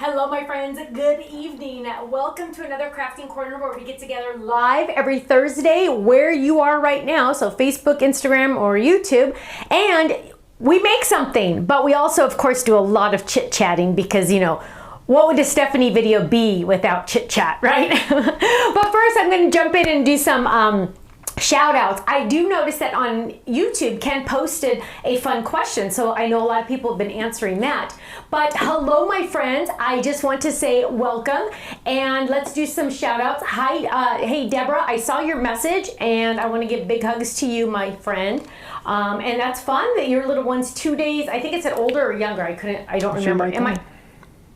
Hello, my friends. Good evening. Welcome to another Crafting Corner where we get together live every Thursday where you are right now. So Facebook, Instagram, or YouTube. And we make something, but we also, of course, do a lot of chit-chatting because, you know, what would a Stephanie video be without chit-chat, right? But first, I'm going to jump in and do some shout outs. I do notice that on YouTube, Ken posted a fun question, so I know a lot of people have been answering that. But hello, my friends. I just want to say welcome, and let's do some shout outs. Hi, hey, Deborah, I saw your message, and I want to give big hugs to you, my friend. And that's fun that your little one's 2 days, I think it said older or younger. I don't remember. Am I?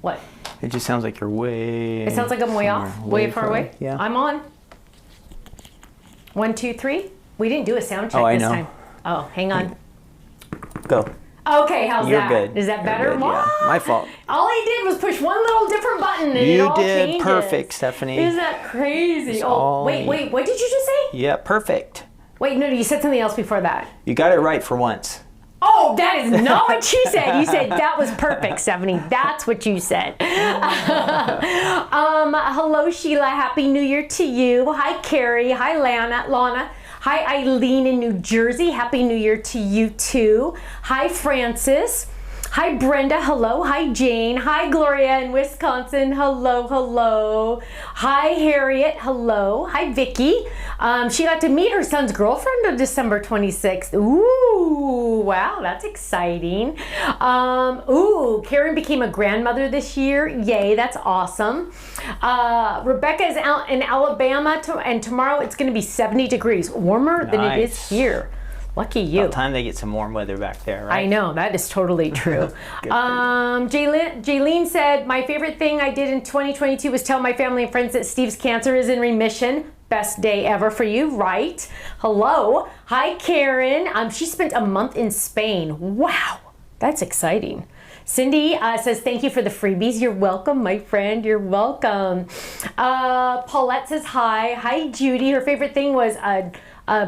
What? It just sounds like you're way... It sounds like I'm way off? Way far away? Yeah. I'm on. 1, 2, 3. We didn't do a sound check this time. Oh, hang on. Go. Okay, how's You're that? good. Is that better? Good, yeah. My fault. All I did was push one little different button and it all changes. You did perfect, Stephanie. Isn't that crazy? It's Oh, wait, what did you just say? Yeah, perfect. Wait, no, you said something else before that. You got it right for once. Oh, that is not what you said. You said that was perfect, Stephanie. That's what you said. Hello, Sheila. Happy New Year to you. Hi, Carrie. Hi, Lana. Hi, Eileen in New Jersey. Happy New Year to you, too. Hi, Francis. Hi, Brenda. Hello. Hi, Jane. Hi, Gloria in Wisconsin. Hello, hello. Hi, Harriet. Hello. Hi, Vicky. She got to meet her son's girlfriend on December 26th. Ooh, wow, that's exciting. Ooh, Karen became a grandmother this year. Yay, that's awesome. Rebecca is out in Alabama, and tomorrow it's going to be 70 degrees, warmer than it is here. Lucky you. About time they get some warm weather back there, right? I know, that is totally true. Jaylene said, my favorite thing I did in 2022 was tell my family and friends that Steve's cancer is in remission. Best day ever for you, right? Hello. Hi, Karen. She spent a month in Spain. Wow, that's exciting. Cindy says, thank you for the freebies. You're welcome, my friend. You're welcome. Paulette says, hi. Hi, Judy. Her favorite thing was a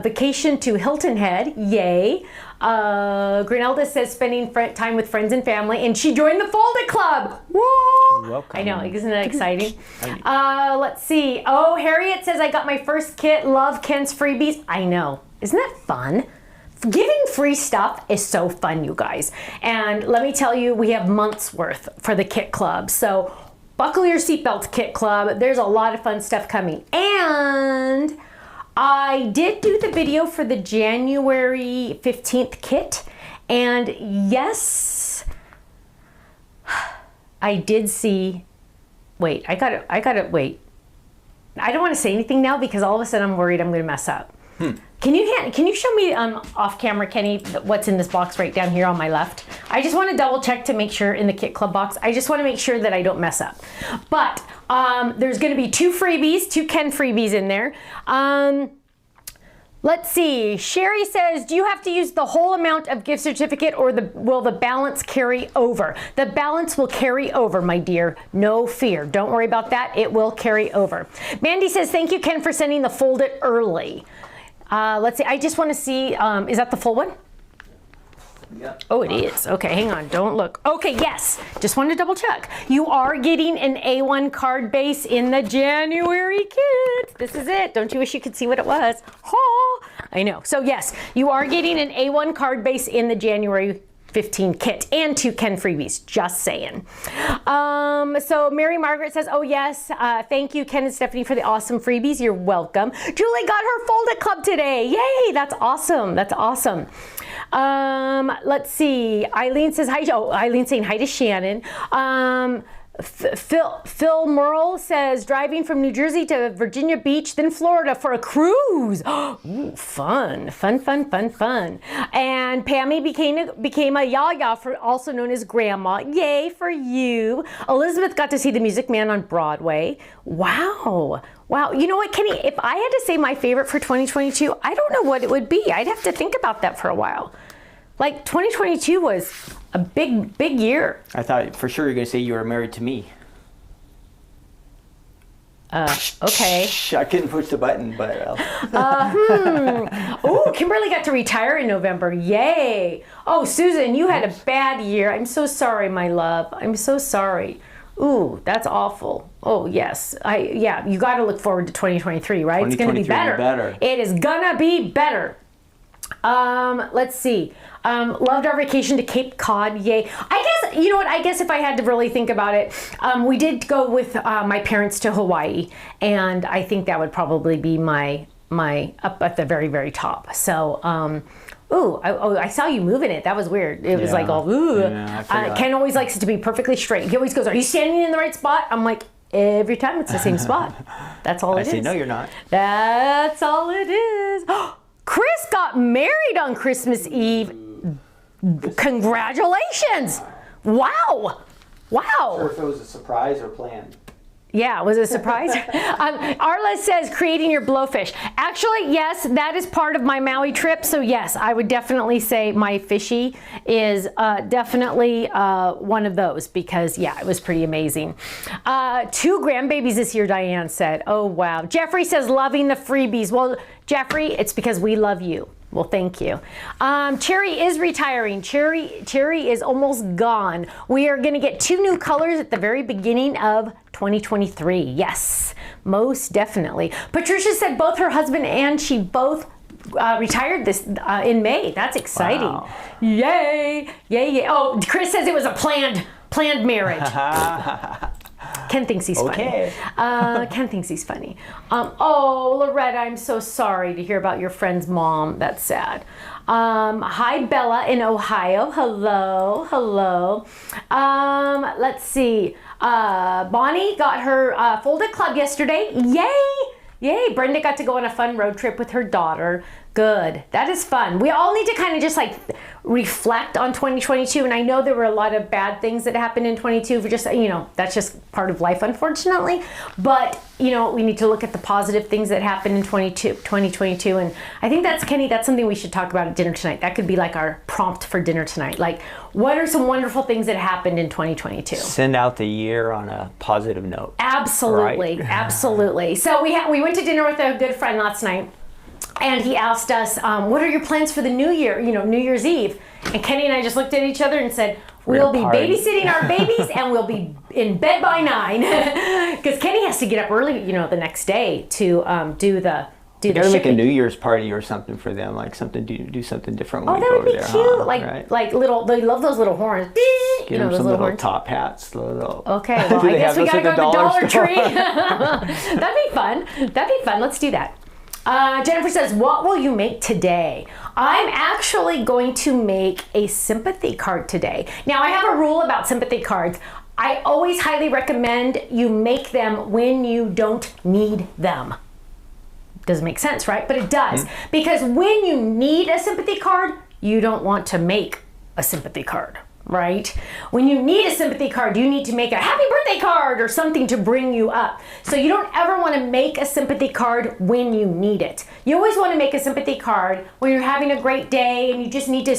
vacation to Hilton Head. Yay. Grinelda says spending time with friends and family, and she joined the Fold It Club. Whoa! Welcome. I know, isn't that exciting? Let's see. Oh, Harriet says I got my first kit. Love Ken's freebies. I know. Isn't that fun? Giving free stuff is so fun, you guys. And let me tell you, we have months worth for the Kit Club. So buckle your seatbelts, Kit Club. There's a lot of fun stuff coming. And I did do the video for the January 15th kit. And yes, I did see, wait, I gotta wait. I don't want to say anything now because all of a sudden I'm worried I'm going to mess up. Can you show me off camera, Kenny, what's in this box right down here on my left? I just want to double check to make sure in the Kit Club box. I just want to make sure that I don't mess up. But there's going to be 2 freebies, 2 Ken freebies in there. Let's see. Sherry says, do you have to use the whole amount of gift certificate or will the balance carry over? The balance will carry over, my dear. No fear. Don't worry about that. It will carry over. Mandy says, thank you, Ken, for sending the Fold It early. Let's see. I just want to see, is that the full one? Yep. Oh, it is. Okay, hang on. Don't look. Okay, yes. Just wanted to double check. You are getting an A1 card base in the January kit. This is it. Don't you wish you could see what it was? Oh, I know. So yes, you are getting an A1 card base in the January 15 kit and 2 Ken freebies, just saying. So Mary Margaret says, oh yes, thank you, Ken and Stephanie, for the awesome freebies. You're welcome. Julie got her Fold It Club today. Yay, that's awesome. That's awesome. Let's see. Eileen says hi. Oh, Eileen saying hi to Shannon. Phil Merle says driving from New Jersey to Virginia Beach, then Florida for a cruise. Ooh, fun. And Pammy became a yaya, for also known as grandma. Yay for you. Elizabeth got to see The Music Man on Broadway. Wow. You know what, Kenny? If I had to say my favorite for 2022, I don't know what it would be. I'd have to think about that for a while. Like 2022 was a big year. I thought for sure you were going to say you were married to me. Okay. I couldn't push the button, but... Oh, Kimberly got to retire in November. Yay. Oh, Susan, you had a bad year. I'm so sorry, my love. I'm so sorry. Ooh, that's awful. Oh, yes. You got to look forward to 2023, right? It's going to be 2023 will better. be better. It is going to be better. Let's see. Loved our vacation to Cape Cod. Yay. I guess, you know what? I guess if I had to really think about it, we did go with my parents to Hawaii, and I think that would probably be my up at the very, very top. So, I saw you moving it. That was weird. It was like, ooh. Yeah, Ken always likes it to be perfectly straight. He always goes, are you standing in the right spot? I'm like, every time it's the same spot. That's all it is. I say, no, you're not. That's all it is. Chris got married on Christmas Eve. Congratulations. Wow. Or if it was a surprise or planned. Yeah, was it a surprise? Arla says creating your blowfish. Actually, yes, that is part of my Maui trip. So yes, I would definitely say my fishy is definitely one of those because yeah, it was pretty amazing. 2 grandbabies this year, Diane said. Oh, wow. Jeffrey says loving the freebies. Well, Jeffrey, it's because we love you. Well, thank you. Cherry is retiring. Cherry is almost gone. We are going to get 2 new colors at the very beginning of 2023. Yes, most definitely. Patricia said both her husband and she both retired this in May. That's exciting. Wow. Yay. Oh, Chris says it was a planned marriage. Ken thinks he's funny. Ken thinks he's funny. Oh, Loretta, I'm so sorry to hear about your friend's mom. That's sad. Hi, Bella in Ohio. Hello. Let's see. Bonnie got her folded club yesterday. Yay. Brenda got to go on a fun road trip with her daughter. Good. That is fun. We all need to kind of just like reflect on 2022. And I know there were a lot of bad things that happened in 22. For just, that's just part of life, unfortunately. But, we need to look at the positive things that happened in 2022. And I think that's something we should talk about at dinner tonight. That could be like our prompt for dinner tonight. Like, what are some wonderful things that happened in 2022? Send out the year on a positive note. Absolutely. Right? Absolutely. So we went to dinner with a good friend last night. And he asked us, what are your plans for the new year, New Year's Eve? And Kenny and I just looked at each other and said, we'll be babysitting our babies and we'll be in bed by 9. Because Kenny has to get up early, the next day to do the You gotta make a New Year's party or something for them, like do something different when that we go would be over there. cute. Right? Like little, they love those little horns. Get them some little top hats. Okay, well, I guess we gotta go to the Dollar Tree. That'd be fun. Let's do that. Jennifer says, what will you make today? I'm actually going to make a sympathy card today. Now, I have a rule about sympathy cards. I always highly recommend you make them when you don't need them. Doesn't make sense, right? But it does. Because when you need a sympathy card, you don't want to make a sympathy card. Right? When you need a sympathy card, you need to make a happy birthday card or something to bring you up. So you don't ever want to make a sympathy card when you need it. You always want to make a sympathy card when you're having a great day and you just need to,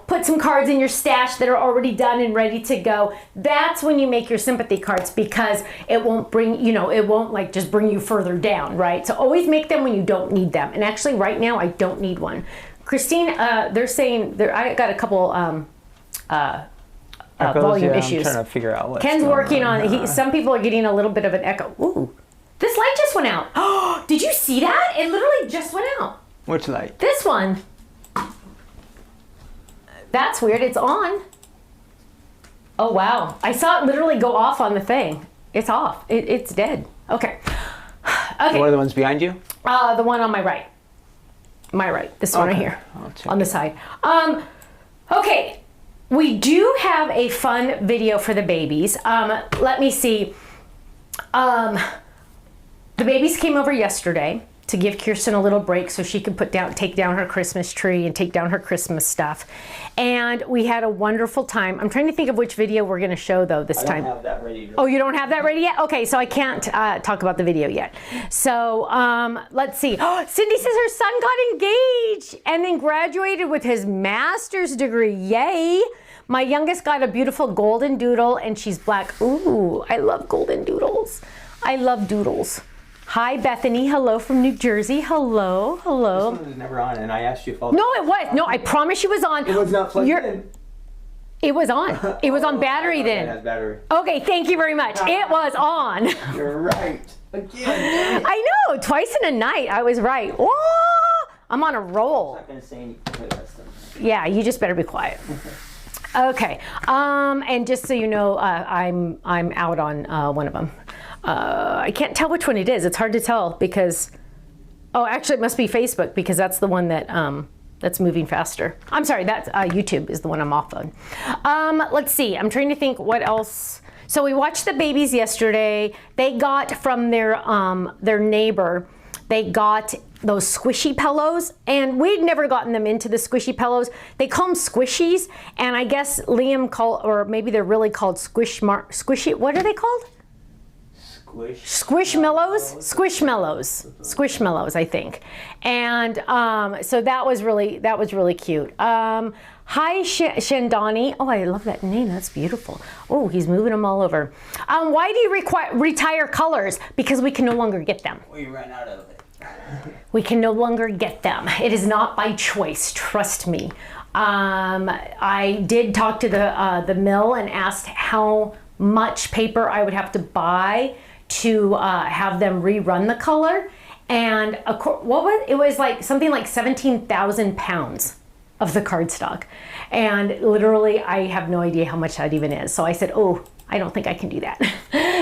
put some cards in your stash that are already done and ready to go. That's when you make your sympathy cards because it won't bring, it won't like just bring you further down, right? So always make them when you don't need them. And actually right now I don't need one. Christine, they're saying, I got a couple, volume issues. I'm trying to figure out what Ken's working on it. Some people are getting a little bit of an echo. Ooh, this light just went out. Oh, did you see that? It literally just went out. Which light? This one. That's weird. It's on. Oh, wow. I saw it literally go off on the thing. It's off. It's dead. Okay. One of the ones behind you? The one on my right. This one right here. On the side. Okay. We do have a fun video for the babies. Let me see. The babies came over yesterday to give Kirsten a little break so she could take down her Christmas tree and take down her Christmas stuff. And we had a wonderful time. I'm trying to think of which video we're going to show though this time. I don't have that ready. Oh, you don't have that ready yet? Okay, so I can't talk about the video yet. So let's see. Oh, Cindy says her son got engaged and then graduated with his master's degree. Yay! My youngest got a beautiful golden doodle and she's black. Ooh, I love golden doodles. I love doodles. Hi, Bethany. Hello from New Jersey. Hello. This one was never on and I asked you if all... No, it was. No, I promise you was on. It was not plugged in. It was on. It was on battery It then. has battery. Okay, thank you very much. It was on. You're right. Again. I know, twice in a night. I was right. Whoa! I'm on a roll. I'm not gonna say anything. Yeah, you just better be quiet. Okay, and just so you know, I'm out on one of them. I can't tell which one it is. It's hard to tell because, oh, actually, it must be Facebook because that's the one that that's moving faster. I'm sorry, that's YouTube is the one I'm off on. Let's see. I'm trying to think what else. So we watched the babies yesterday. They got from their neighbor. They got those squishy pillows, and we'd never gotten them into the squishy pillows. They call them squishies, and I guess Liam or maybe they're really called squishy. What are they called? Squishmallows, Squishmallows, I think. And so that was really cute. Hi, Shandani. Oh, I love that name. That's beautiful. Oh, he's moving them all over. Why do you retire colors? Because we can no longer get them. Well, you ran out of it. We can no longer get them. It is not by choice, trust me. I did talk to the mill and asked how much paper I would have to buy to have them rerun the color. And it was like something like 17,000 pounds of the cardstock. And literally, I have no idea how much that even is. So I said, oh, I don't think I can do that.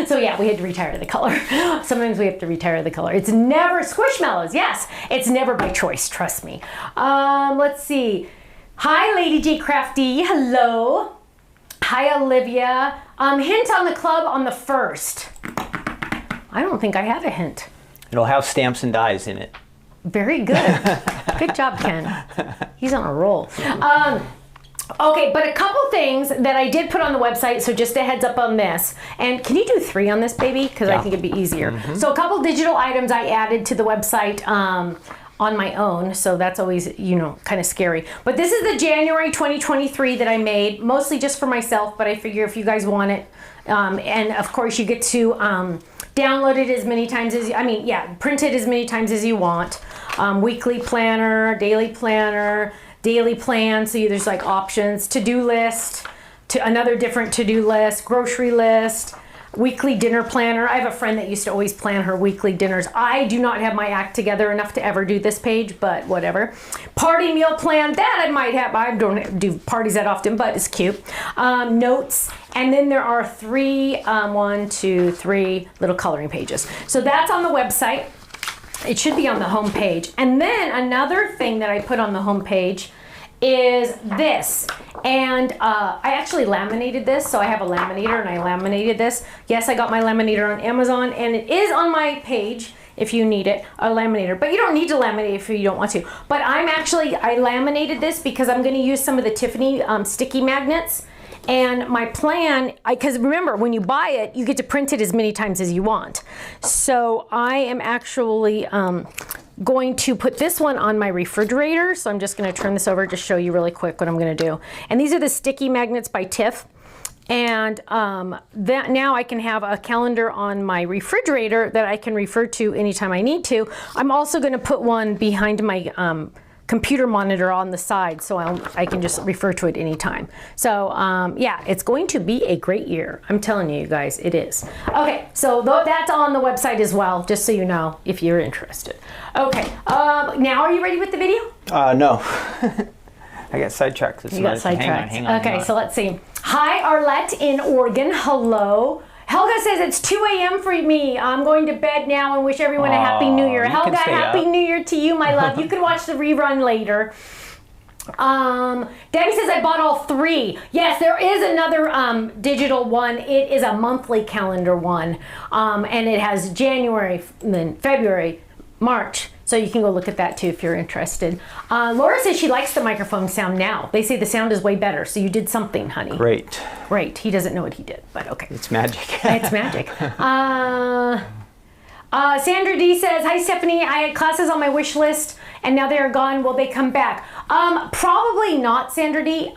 So yeah, we had to retire the color. Sometimes we have to retire the color. It's never Squishmallows. Yes, it's never by choice. Trust me. Let's see. Hi, Lady J Crafty. Hello. Hi, Olivia. Hint on the club on the 1st. I don't think I have a hint. It'll have stamps and dies in it. Very good. Good job, Ken. He's on a roll. Okay, but a couple things that I did put on the website, so just a heads up on this. And can you do 3 on this, baby? Because I think it'd be easier. Mm-hmm. So a couple digital items I added to the website on my own, so that's always, kind of scary. But this is the January 2023 that I made, mostly just for myself, but I figure if you guys want it, and of course you get to download it as many times print it as many times as you want. Weekly planner, daily plan, so there's like options, to-do list, to another different to-do list, grocery list, weekly dinner planner. I have a friend that used to always plan her weekly dinners. I do not have my act together enough to ever do this page, but whatever. Party meal plan, that I might have. I don't do parties that often, but it's cute. Notes, and then there are 3 little coloring pages. So that's on the website. It should be on the home page. And then another thing that I put on the home page is this. And I actually laminated this, so I have a laminator and I laminated this. Yes, I got my laminator on Amazon, and it is on my page if you need it, a laminator. But you don't need to laminate if you don't want to. But I laminated this because I'm gonna use some of the Tiffany sticky magnets. And my plan, because remember, when you buy it, you get to print it as many times as you want. So I am actually going to put this one on my refrigerator. So I'm just going to turn this over to show you really quick what I'm going to do. And these are the sticky magnets by Tiff. And that now I can have a calendar on my refrigerator that I can refer to anytime I need to. I'm also going to put one behind my computer monitor on the side, so I can just refer to it anytime. So yeah, it's going to be a great year. I'm telling you guys, it is. Okay, so that's on the website as well, just so you know if you're interested. Okay, now are you ready with the video? No. I got sidetracked. You got sidetracked. Hang on. Okay, so let's see. Hi, Arlette in Oregon. Hello. Helga says it's 2 a.m. for me. I'm going to bed now and wish everyone a Happy New Year. Helga, Happy New Year to you, my love. You can watch the rerun later. Debbie says I bought all 3. Yes, there is another digital one. It is a monthly calendar one. And it has January, then February, March. So you can go look at that too if you're interested. Laura says she likes the microphone sound now. They say the sound is way better. So you did something, honey. Great. Great. He doesn't know what he did, but okay. It's magic. It's magic. Sandra D says, hi Stephanie, I had classes on my wish list and now they are gone. Will they come back? Probably not, Sandra D.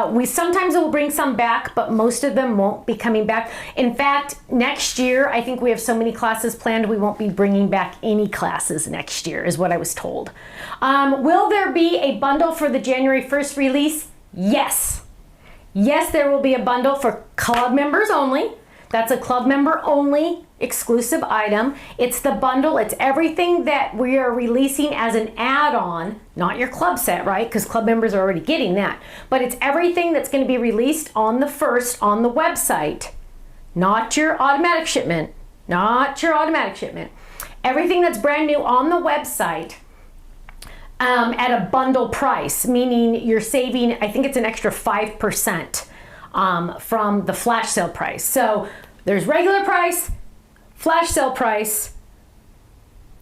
We sometimes will bring some back, but most of them won't be coming back. In fact, next year, I think we have so many classes planned, we won't be bringing back any classes next year, is what I was told. Will there be a bundle for the January 1st release? Yes. Yes, there will be a bundle for club members only. That's a club member only exclusive item. It's the bundle. It's everything that we are releasing as an add-on, not your club set, right? Because club members are already getting that. But it's everything that's going to be released on the 1st on the website, not your automatic shipment, not your automatic shipment. Everything that's brand new on the website at a bundle price, meaning you're saving, I think it's an extra 5% from the flash sale price. So there's regular price, flash sale price,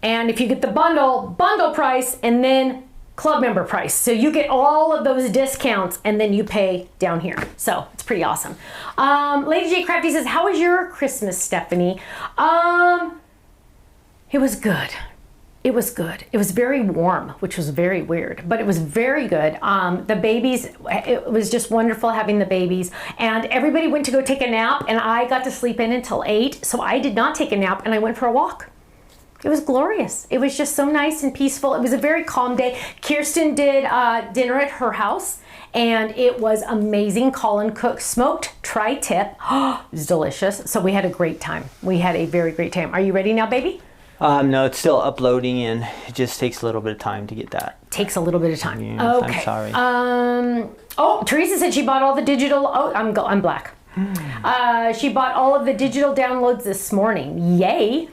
and if you get the bundle price, and then club member price. So you get all of those discounts and then you pay down here. So it's pretty awesome. Lady J Crafty says, how was your Christmas, Stephanie? It was good. It was good. It was very warm, which was very weird, but it was very good. The babies, it was just wonderful having the babies, and everybody went to go take a nap, and I got to sleep in until 8, so I did not take a nap, and I went for a walk. It was glorious. It was just so nice and peaceful. It was a very calm day. Kirsten did dinner at her house, and it was amazing. Colin cooked smoked tri-tip. It was delicious. So we had a great time. We had a very great time. Are you ready now, baby? No, it's still uploading, and it just takes a little bit of time to get that. Takes a little bit of time. Yes, okay. I'm sorry. Oh, Teresa said she bought all the digital. Oh, I'm black. She bought all of the digital downloads this morning. Yay.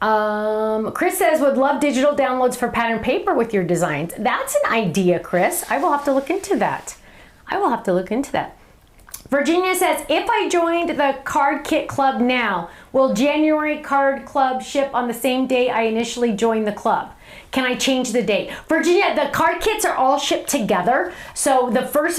Chris says, would love digital downloads for pattern paper with your designs. That's an idea, Chris. I will have to look into that. Virginia says, if I joined the card kit club now, will January card club ship on the same day I initially joined the club? Can I change the date? Virginia, the card kits are all shipped together. So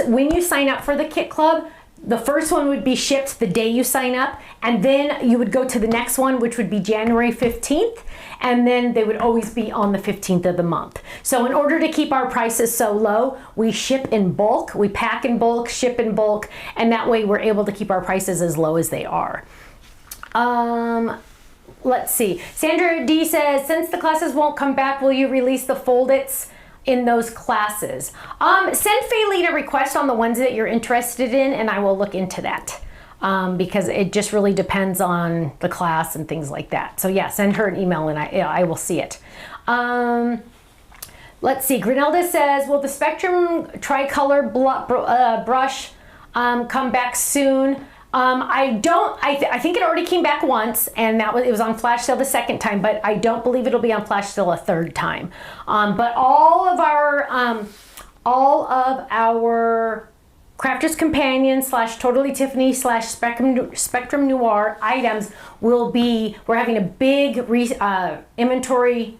when you sign up for the kit club, the first one would be shipped the day you sign up, and then you would go to the next one, which would be January 15th, and then they would always be on the 15th of the month. So in order to keep our prices so low, we ship in bulk, we pack in bulk, ship in bulk, and that way we're able to keep our prices as low as they are. Let's see. Sandra D says, since the classes won't come back, will you release the fold-its in those classes? Send Faylene a request on the ones that you're interested in, and I will look into that. Because it just really depends on the class and things like that. So yeah, send her an email and I will see it. Let's see, Grinelda says, will the Spectrum tricolor brush come back soon? I think it already came back once, and it was on flash sale the second time, but I don't believe it'll be on flash sale a third time. But all of our Crafter's Companion / Totally Tiffany / Spectrum Noir items we're having a big inventory,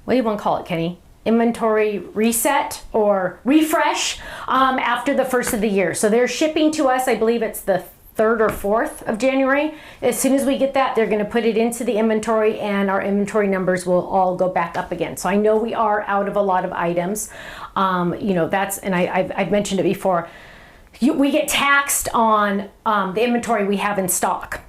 what do you want to call it, Kenny? Inventory reset or refresh after the 1st of the year. So they're shipping to us, I believe it's the 3rd or 4th of January. As soon as we get that, they're going to put it into the inventory, and our inventory numbers will all go back up again. So I know we are out of a lot of items. I've mentioned it before. We get taxed on the inventory we have in stock.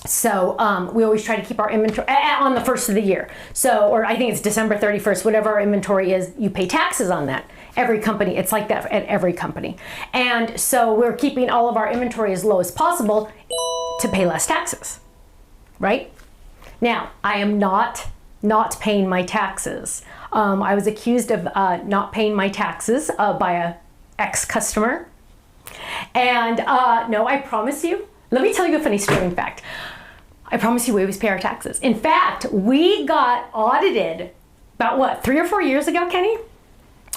So we always try to keep our inventory on the 1st of the year. So, or I think it's December 31st, whatever our inventory is, you pay taxes on that. Every company, it's like that at every company. And so we're keeping all of our inventory as low as possible to pay less taxes, right? Now, I am not paying my taxes. I was accused of not paying my taxes by a ex-customer. And no, I promise you, let me tell you a funny story, in fact. I promise you we always pay our taxes. In fact, we got audited about 3 or 4 years ago, Kenny?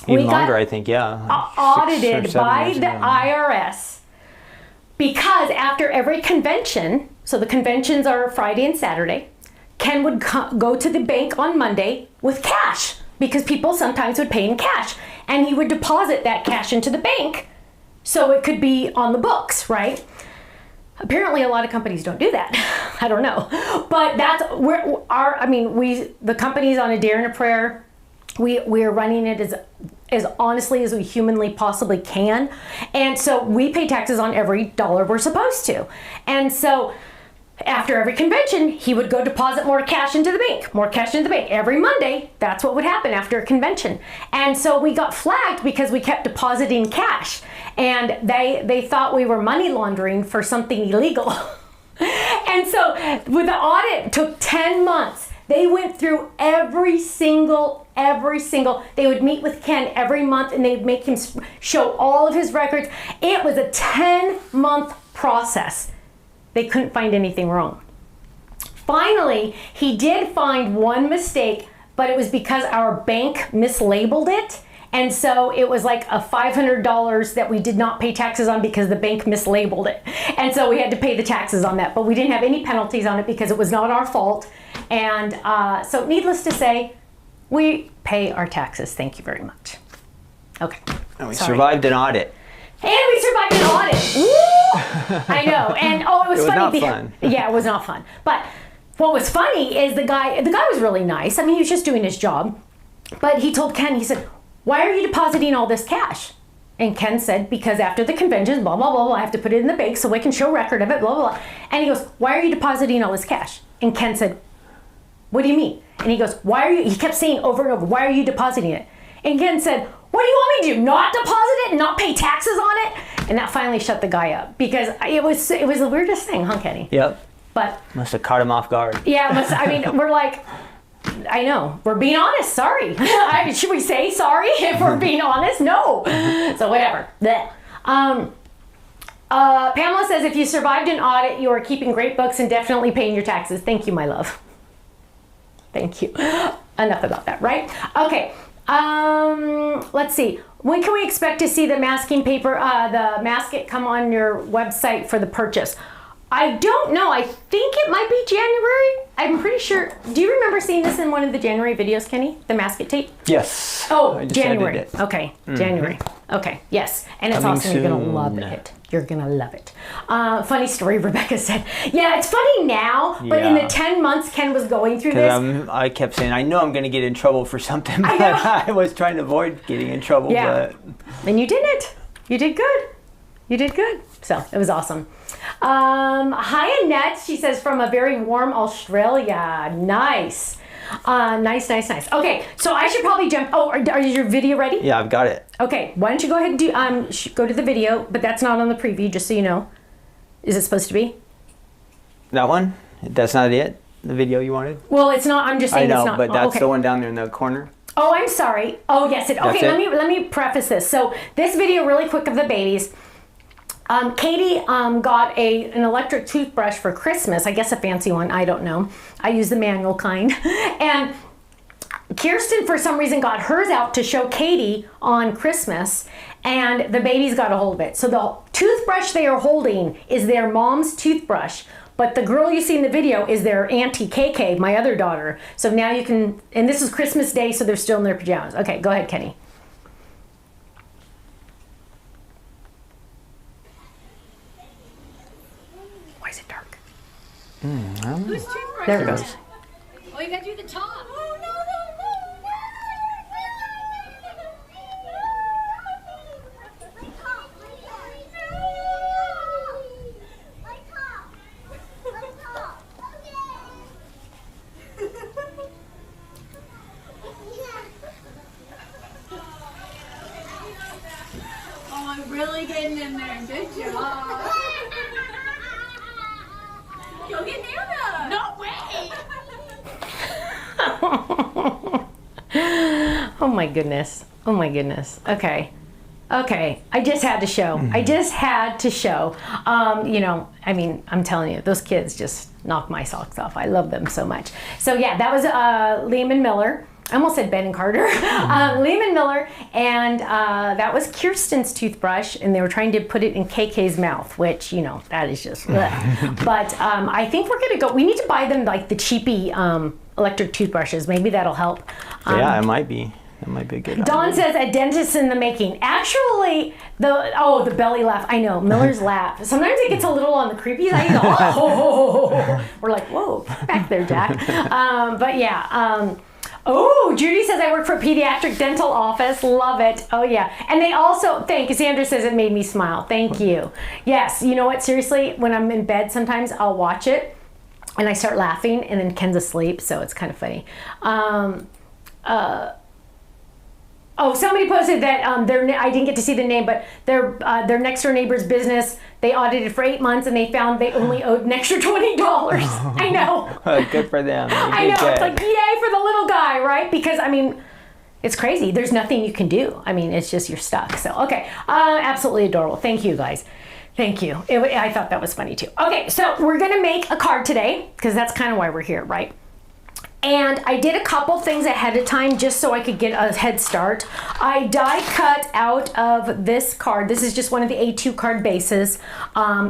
Even longer, I think, yeah. Audited by the IRS because after every convention, so the conventions are Friday and Saturday, Ken would go to the bank on Monday with cash because people sometimes would pay in cash, and he would deposit that cash into the bank so it could be on the books, right? Apparently, a lot of companies don't do that. I don't know, but that's the company's on a dare and a prayer. We're running it as honestly as we humanly possibly can, and so we pay taxes on every dollar we're supposed to. And so, after every convention, he would go deposit more cash into the bank every Monday. That's what would happen after a convention. And so we got flagged because we kept depositing cash. and they thought we were money laundering for something illegal. And so with the audit, it took 10 months. They went through every single, they would meet with Ken every month and they'd make him show all of his records. It was a 10-month process. They couldn't find anything wrong. Finally, he did find one mistake, but it was because our bank mislabeled it. And so it was like a $500 that we did not pay taxes on because the bank mislabeled it. And so we had to pay the taxes on that, but we didn't have any penalties on it because it was not our fault. And so needless to say, we pay our taxes. Thank you very much. Okay. And we survived an audit. And we survived an audit. Woo! I know. And it was funny. It was not fun. Yeah, it was not fun. But what was funny is the guy was really nice. I mean, he was just doing his job. But he told Ken, he said, "Why are you depositing all this cash?" And Ken said, "Because after the convention, blah, blah, blah, blah, I have to put it in the bank so I can show record of it, blah, blah, blah." And he goes, "Why are you depositing all this cash?" And Ken said, "What do you mean?" And he goes, he kept saying over and over, "Why are you depositing it?" And Ken said, "What do you want me to do? Not deposit it and not pay taxes on it?" And that finally shut the guy up because it was the weirdest thing, huh, Kenny? Yep. But must have caught him off guard. Yeah, I mean, we're like, I know, we're being honest, sorry. Should we say sorry if we're being honest? No. So whatever. Pamela says, "If you survived an audit, you are keeping great books and definitely paying your taxes." Thank you, my love. Thank you. Enough about that, right? Okay. Let's see. When can we expect to see the masking paper, the masket come on your website for the purchase? I don't know. I think it might be January. I'm pretty sure. Do you remember seeing this in one of the January videos, Kenny? The masket tape? Yes. Oh, I just January. edited it. Okay, January. Okay, yes. And it's Coming awesome. You're going to love it. You're going to love it. Funny story, Rebecca said. Yeah, it's funny now, but in the 10 months Ken was going through this. I kept saying, I know I'm going to get in trouble for something, but I was trying to avoid getting in trouble. Yeah. But... And you didn't. You did good. You did good. So it was awesome. Hi, Annette. She says, from a very warm Australia. Nice. Nice. Okay, so I should probably jump. Oh, is your video ready? Yeah, I've got it. Okay, why don't you go ahead and do go to the video, but that's not on the preview, just so you know. Is it supposed to be? That one? That's not it? The video you wanted? Well, it's not. I'm just saying it's not. I know, but that's okay. the one down there in the corner. Oh, I'm sorry. Oh, yes. Okay, let me preface this. So this video, really quick, of the babies. Katie got an electric toothbrush for Christmas. I guess a fancy one. I don't know. I use the manual kind. And Kirsten, for some reason, got hers out to show Katie on Christmas, and the babies got a hold of it. So the toothbrush they are holding is their mom's toothbrush, but the girl you see in the video is their Auntie KK, my other daughter. So now you can, and this is Christmas Day, so they're still in their pajamas. Okay, go ahead, Kenny. Why is it dark? Whose toothbrush? There it goes. Oh, you gotta do the top. Oh, no. Oh, I'm really getting in there. Good job. Go get Nana. No way. Oh my goodness. Okay. I just had to show. You know, I mean, I'm telling you, those kids just knock my socks off. I love them so much. So yeah, that was Liam and Miller. I almost said Ben and Carter. Liam and Miller, and that was Kirsten's toothbrush, and they were trying to put it in KK's mouth, which, you know, that is just bleh. But I think we're gonna go. We need to buy them like the cheapy electric toothbrushes. Maybe that'll help. Yeah, it might be. That might be a good Dawn idea. says a dentist in the making. Actually, the belly laugh. I know, Miller's laugh. Sometimes it gets a little on the creepy side. We're like, whoa, back there, Jack. But yeah. Oh, Judy says I work for a pediatric dental office. Love it. Oh yeah. And they also, thank you. Sandra says it made me smile. Thank you. Yes. You know what? Seriously, when I'm in bed, sometimes I'll watch it and I start laughing, and then Ken's asleep, so it's kind of funny. Oh, somebody posted that I didn't get to see the name, but their next door neighbor's business, they audited for 8 months and they found they only owed an extra $20. I know. Good for them. I know. It's like, yay for the little guy, right? Because, I mean, it's crazy. There's nothing you can do. I mean, it's just you're stuck. So, okay. Absolutely adorable. Thank you, guys. Thank you. I thought that was funny, too. Okay, so we're going to make a card today because that's kind of why we're here, right? And I did a couple things ahead of time just so I could get a head start. I die cut out of this card. This is just one of the A2 card bases.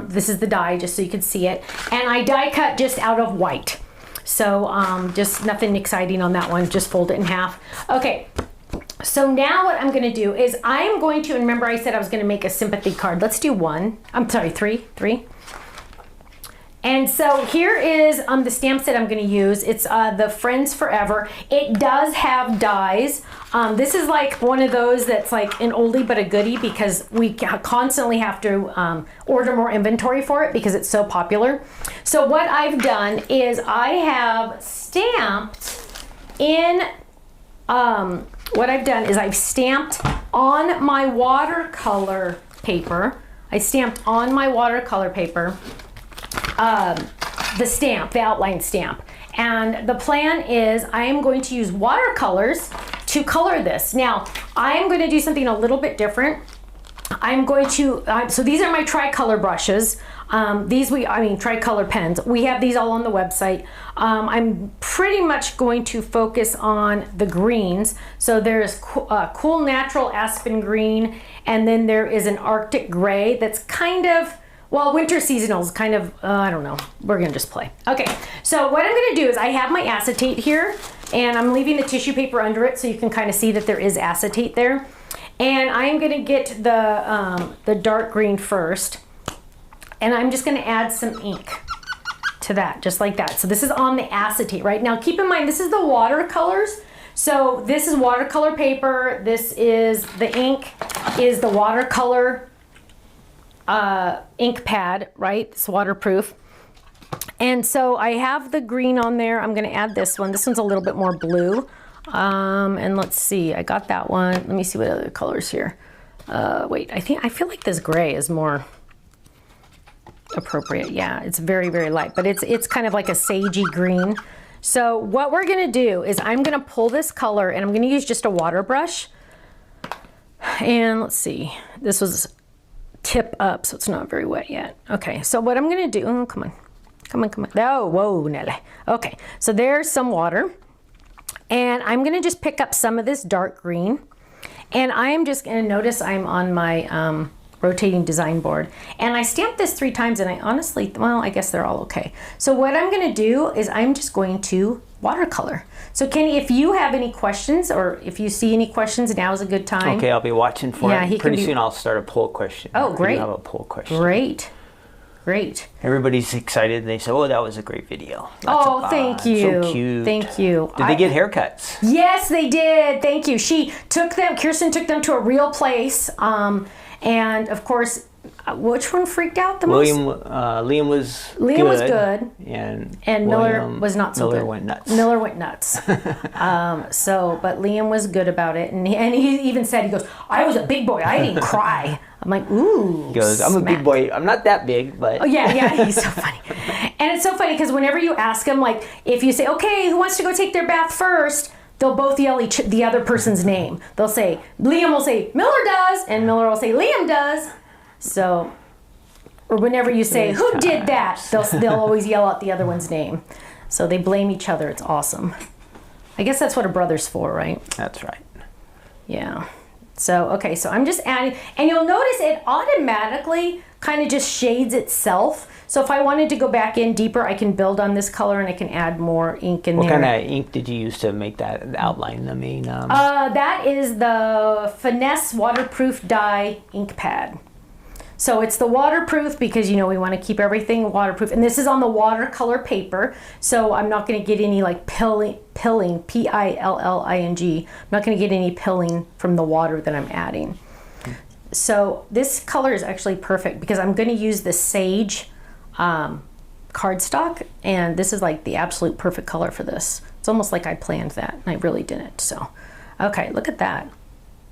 This is the die, just so you can see it. And I die cut just out of white. So just nothing exciting on that one. Just fold it in half. Okay. So now what I'm going to do is I'm going to, remember I said I was going to make a sympathy card. Let's do one. I'm sorry, three. And so here is the stamp set I'm going to use. It's the Friends Forever. It does have dies. This is like one of those that's like an oldie but a goodie because we constantly have to order more inventory for it because it's so popular. So what I've done is I have stamped in, what I've done is I've stamped on my watercolor paper. I stamped on my watercolor paper the stamp, the outline stamp. And the plan is I am going to use watercolors to color this. Now, I am going to do something a little bit different. I'm going to, so these are my tricolor brushes. Tricolor pens. We have these all on the website. I'm pretty much going to focus on the greens. So there's cool natural aspen green, and then there is an Arctic gray that's kind of, well, winter seasonal is kind of, I don't know. We're going to just play. Okay, so what I'm going to do is I have my acetate here, and I'm leaving the tissue paper under it so you can kind of see that there is acetate there. And I'm going to get the dark green first, and I'm just going to add some ink to that, just like that. So this is on the acetate, right? Now, keep in mind, this is the watercolors. So this is watercolor paper. This is the ink, is the watercolor ink pad, right? It's waterproof. And so I have the green on there. I'm going to add this one. This one's a little bit more blue. And let's see, I got that one. Let me see what other colors here. Wait, I feel like this gray is more appropriate. Yeah, it's very, very light, but it's kind of like a sagey green. So what we're going to do is I'm going to pull this color and I'm going to use just a water brush. And let's see, this was tip up, so it's not very wet yet. Okay, so what I'm going to do, oh, come on. Oh, whoa, Nelly. Okay, so there's some water. And I'm going to just pick up some of this dark green. And I am just going to notice I'm on my rotating design board. And I stamped this 3 times, and I honestly, well, I guess they're all okay. So what I'm going to do is I'm just going to watercolor. So Kenny, if you have any questions or if you see any questions, now is a good time. Okay, I'll be watching for it. Pretty soon I'll start a poll question. Oh, great. I have a poll question. Great. Everybody's excited. They say, oh, that was a great video. Oh, thank you. So cute. Thank you. Did they get haircuts? Yes, they did. Thank you. Kirsten took them to a real place. And of course, which one freaked out the most? Liam was good. And Miller was not so good. Miller went nuts. But Liam was good about it. And he even said, he goes, I was a big boy. I didn't cry. I'm like, ooh. He goes, I'm a big boy. I'm not that big, but. Oh, yeah, he's so funny. And it's so funny because whenever you ask him, like, if you say, okay, who wants to go take their bath first? They'll both yell the other person's name. They'll say, Liam will say, Miller does, and Miller will say, Liam does. So, or whenever you say, who did that? They'll always yell out the other one's name. So they blame each other. It's awesome. I guess that's what a brother's for, right? That's right. Yeah. So, okay, so I'm just adding, and you'll notice it automatically kind of just shades itself. So if I wanted to go back in deeper, I can build on this color and I can add more ink in there. What kind of ink did you use to make that outline? The main. That is the Finesse Waterproof Dye ink pad. So it's the waterproof because, we want to keep everything waterproof. And this is on the watercolor paper. So I'm not going to get any like pilling, Pilling. I'm not going to get any pilling from the water that I'm adding. So this color is actually perfect because I'm going to use the sage cardstock, and this is like the absolute perfect color for this. It's almost like I planned that, and I really didn't. So, okay, look at that.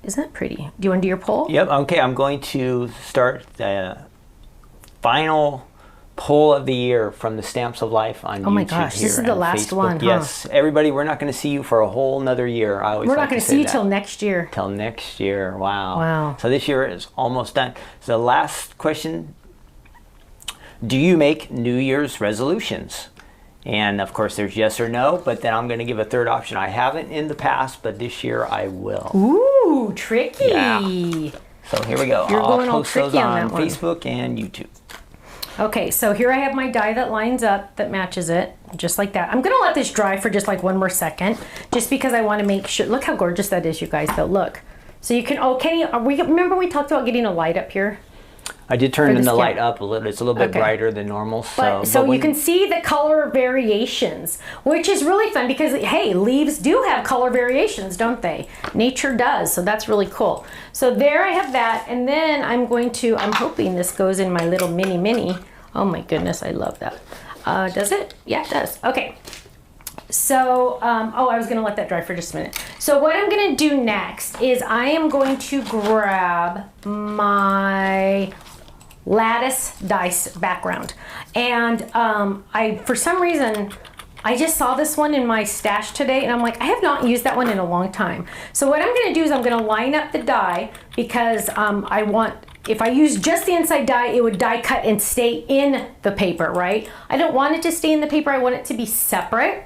Isn't that pretty? Do you want to do your poll? Yep. Okay, I'm going to start the final poll of the year from the Stamps of Life on YouTube. Oh my gosh, this is here the and last Facebook. one, huh? Yes, everybody, we're not going to see you for a whole another year. I always We're like not going to to see you that. till next year. Till next year. Wow. Wow. So this year is almost done. So the last question: do you make New Year's resolutions? And of course, there's yes or no. But then I'm going to give a third option. I haven't in the past, but this year I will. Ooh, tricky. Yeah. So here we go. You're I'll going all post those tricky on on that one. Facebook and YouTube. Okay, so here I have my die that lines up, that matches it, just like that. I'm gonna let this dry for just like one more second, just because I wanna make sure, look how gorgeous that is, you guys, though, look. So you can, oh, Kenny, remember we talked about getting a light up here? I did turn this the light camera. up a little. It's a little bit Okay. brighter than normal. So you can see the color variations, which is really fun because, hey, leaves do have color variations, don't they? Nature does, so that's really cool. So there I have that, and then I'm hoping this goes in my little mini. Oh my goodness, I love that. Does it? Yeah, it does. Okay. So, I was gonna let that dry for just a minute. So what I'm gonna do next is I am going to grab my lattice dice background. And for some reason, I just saw this one in my stash today and I'm like, I have not used that one in a long time. So what I'm gonna do is I'm gonna line up the die because if I use just the inside die, it would die cut and stay in the paper, right? I don't want it to stay in the paper, I want it to be separate.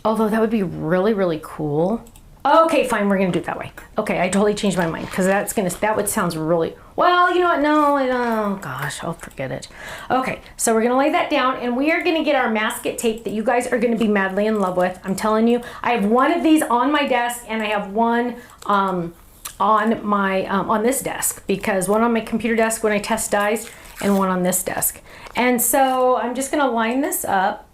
Although that would be really, really cool. Okay, fine, we're gonna do it that way. Okay, I totally changed my mind because that would sounds really, well, you know what, no, oh gosh, I'll forget it. Okay, so we're gonna lay that down and we are gonna get our masket tape that you guys are gonna be madly in love with. I'm telling you, I have one of these on my desk and I have one on this desk, because one on my computer desk when I test dies and one on this desk. And so I'm just gonna line this up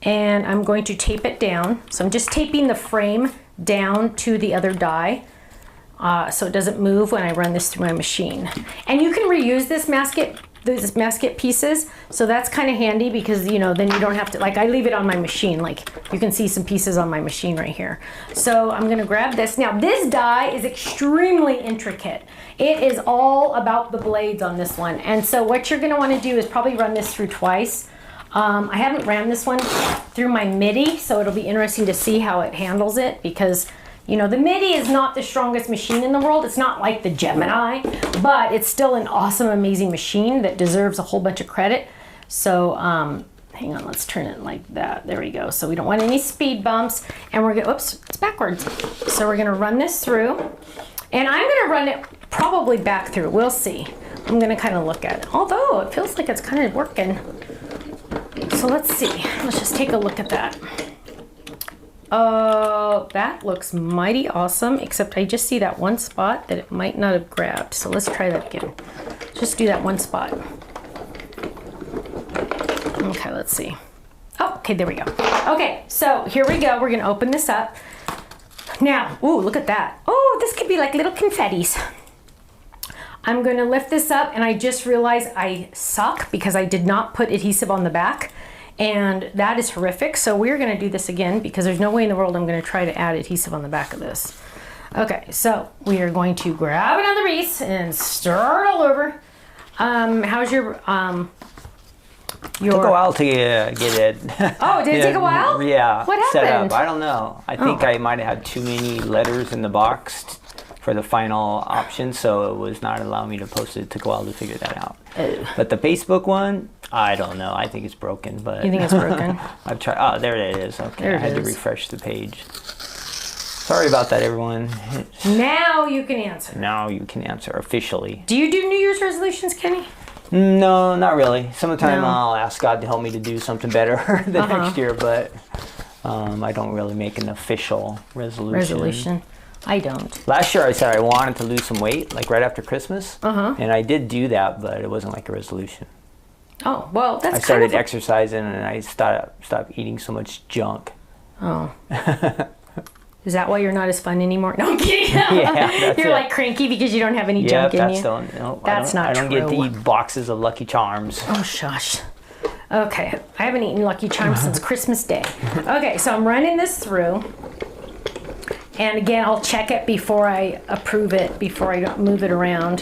and I'm going to tape it down. So I'm just taping the frame down to the other die so it doesn't move when I run this through my machine. And you can reuse these masket pieces, so that's kind of handy because, you know, then you don't have to, like, I leave it on my machine. Like, you can see some pieces on my machine right here. So I'm gonna grab this. Now, this die is extremely intricate. It is all about the blades on this one. And so what you're gonna wanna do is probably run this through twice. I haven't ran this one through my MIDI, so it'll be interesting to see how it handles it because, you know, the MIDI is not the strongest machine in the world. It's not like the Gemini, but it's still an awesome, amazing machine that deserves a whole bunch of credit. So, hang on, let's turn it like that. There we go. So we don't want any speed bumps. And we're gonna, oops, it's backwards. So we're gonna run this through. And I'm gonna run it probably back through. We'll see. I'm gonna kind of look at it. Although it feels like it's kind of working. So let's see. Let's just take a look at that. That looks mighty awesome, except I just see that one spot that it might not have grabbed. So let's try that again. Just do that one spot. Okay, let's see. Oh, okay, there we go. Okay, so here we go. We're gonna open this up. Now, ooh, look at that. Oh, this could be like little confettis. I'm gonna lift this up and I just realized I suck because I did not put adhesive on the back. And that is horrific. So we're gonna do this again because there's no way in the world I'm gonna try to add adhesive on the back of this. Okay, so we are going to grab another piece and start all over. How's your Took a while to get it. Oh, did it take a while? Yeah. What Set happened? up. I don't know. I think I might have had too many letters in the box for the final option, so it was not allowing me to post it. It took a while to figure that out. Oh. But the Facebook one, I don't know. I think it's broken. But You think it's broken? I've tried. Oh, there it is. Okay, There it I had to is. refresh the page. Sorry about that, everyone. Now you can answer. Now you can answer officially. Do you do New Year's resolutions, Kenny? No, not really. Sometime No. I'll ask God to help me to do something better the next year, but I don't really make an official resolution. I don't. Last year I said I wanted to lose some weight, like right after Christmas, and I did do that, but it wasn't like a resolution. Oh, well, that's I started kind of exercising and I stopped eating so much junk. Oh. Is that why you're not as fun anymore? No, I'm kidding. Yeah, that's you're it. like cranky because you don't have any Yeah, junk in that's you. no, That's not I don't get to true. eat boxes of Lucky Charms. Oh, shush. Okay, I haven't eaten Lucky Charms since Christmas Day. Okay, so I'm running this through. And again, I'll check it before I approve it, before I don't move it around.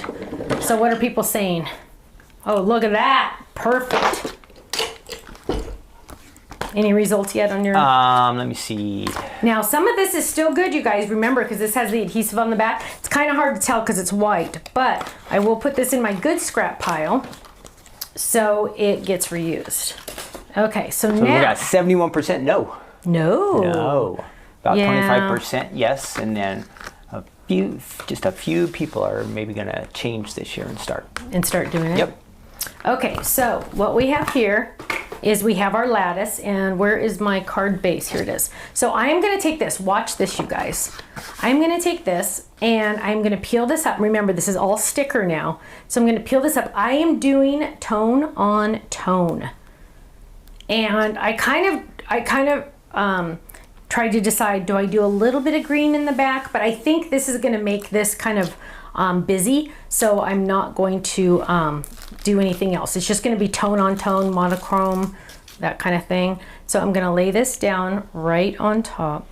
So what are people saying? Oh, look at that. Perfect. Any results yet on your? Let me see. Now, some of this is still good, you guys. Remember, because this has the adhesive on the back. It's kind of hard to tell because it's white, but I will put this in my good scrap pile so it gets reused. Okay, so now. We got 71% no. No. No. About Yeah. 25% yes, and then just a few people are maybe going to change this year and start. And start doing it? Yep. Okay, so what we have here is we have our lattice, and where is my card base? Here it is. So I am going to take this. Watch this, you guys. I'm going to take this, and I'm going to peel this up. Remember, this is all sticker now. So I'm going to peel this up. I am doing tone on tone. And I kind of tried to decide, do I do a little bit of green in the back? But I think this is going to make this kind of busy, so I'm not going to do anything else. It's just going to be tone on tone, monochrome, that kind of thing. So I'm going to lay this down right on top.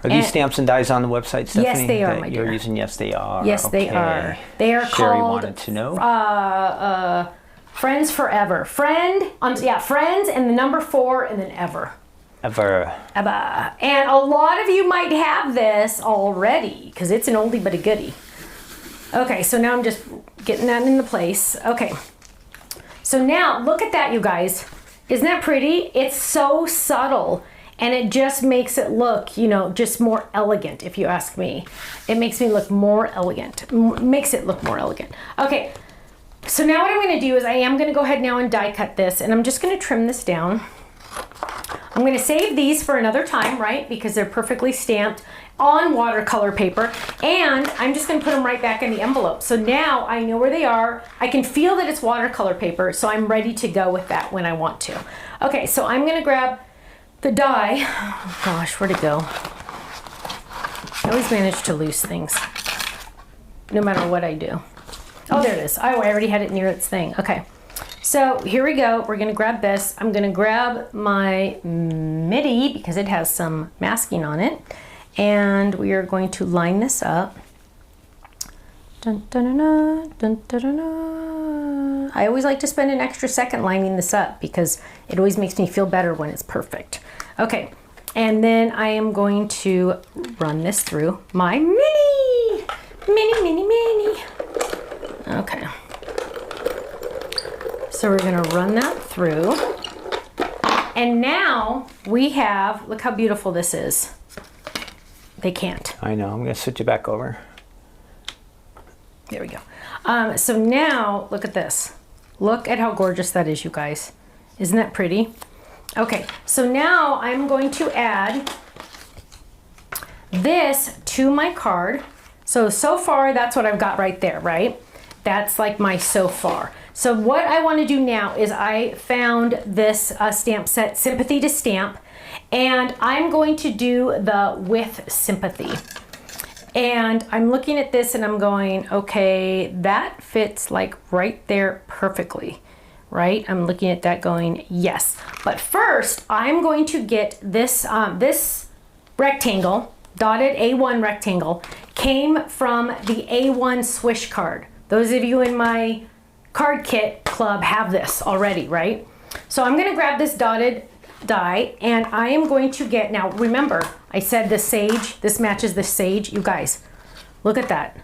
Are these stamps and dies on the website, Stephanie? Yes, they are, that my you're dear. using? Yes, they are. Yes, they are. They are Sherry called wanted to know. Friends Forever. Friends, and the number 4, and then ever. Ever. Ever. And a lot of you might have this already because it's an oldie but a goodie. Okay, so now I'm just getting that into place. Okay, so now look at that, you guys. Isn't that pretty? It's so subtle, and it just makes it look, just more elegant, if you ask me. It makes me look more elegant. Makes it look more elegant. Okay, so now what I'm going to do is I am going to go ahead now and die cut this, and I'm just going to trim this down. I'm going to save these for another time, right? Because they're perfectly stamped on watercolor paper, and I'm just going to put them right back in the envelope. So now I know where they are. I can feel that it's watercolor paper, so I'm ready to go with that when I want to. Okay, so I'm going to grab the die. Oh gosh, where'd it go? I always manage to lose things, no matter what I do. Oh, there it is. Oh, I already had it near its thing. Okay. So here we go. We're going to grab this. I'm going to grab my midi because it has some masking on it. And we are going to line this up. Dun, dun, dun, dun, dun, dun, dun. I always like to spend an extra second lining this up because it always makes me feel better when it's perfect. Okay, and then I am going to run this through my mini. Okay. So we're gonna run that through. And now we have, look how beautiful this is. They can't. I know, I'm gonna switch it back over. There we go. So now, look at this. Look at how gorgeous that is, you guys. Isn't that pretty? Okay, so now I'm going to add this to my card. So far, that's what I've got right there, right? That's like my so far. So what I want to do now is I found this stamp set, Sympathy to Stamp, and I'm going to do the With Sympathy. And I'm looking at this and I'm going, okay, that fits like right there perfectly, right? I'm looking at that going, yes. But first, I'm going to get this, this rectangle, dotted A1 rectangle, came from the A1 Swish card. Those of you in my card kit club have this already, right? So I'm going to grab this dotted die and I am going to get, now remember, I said the sage, this matches the sage. You guys, look at that.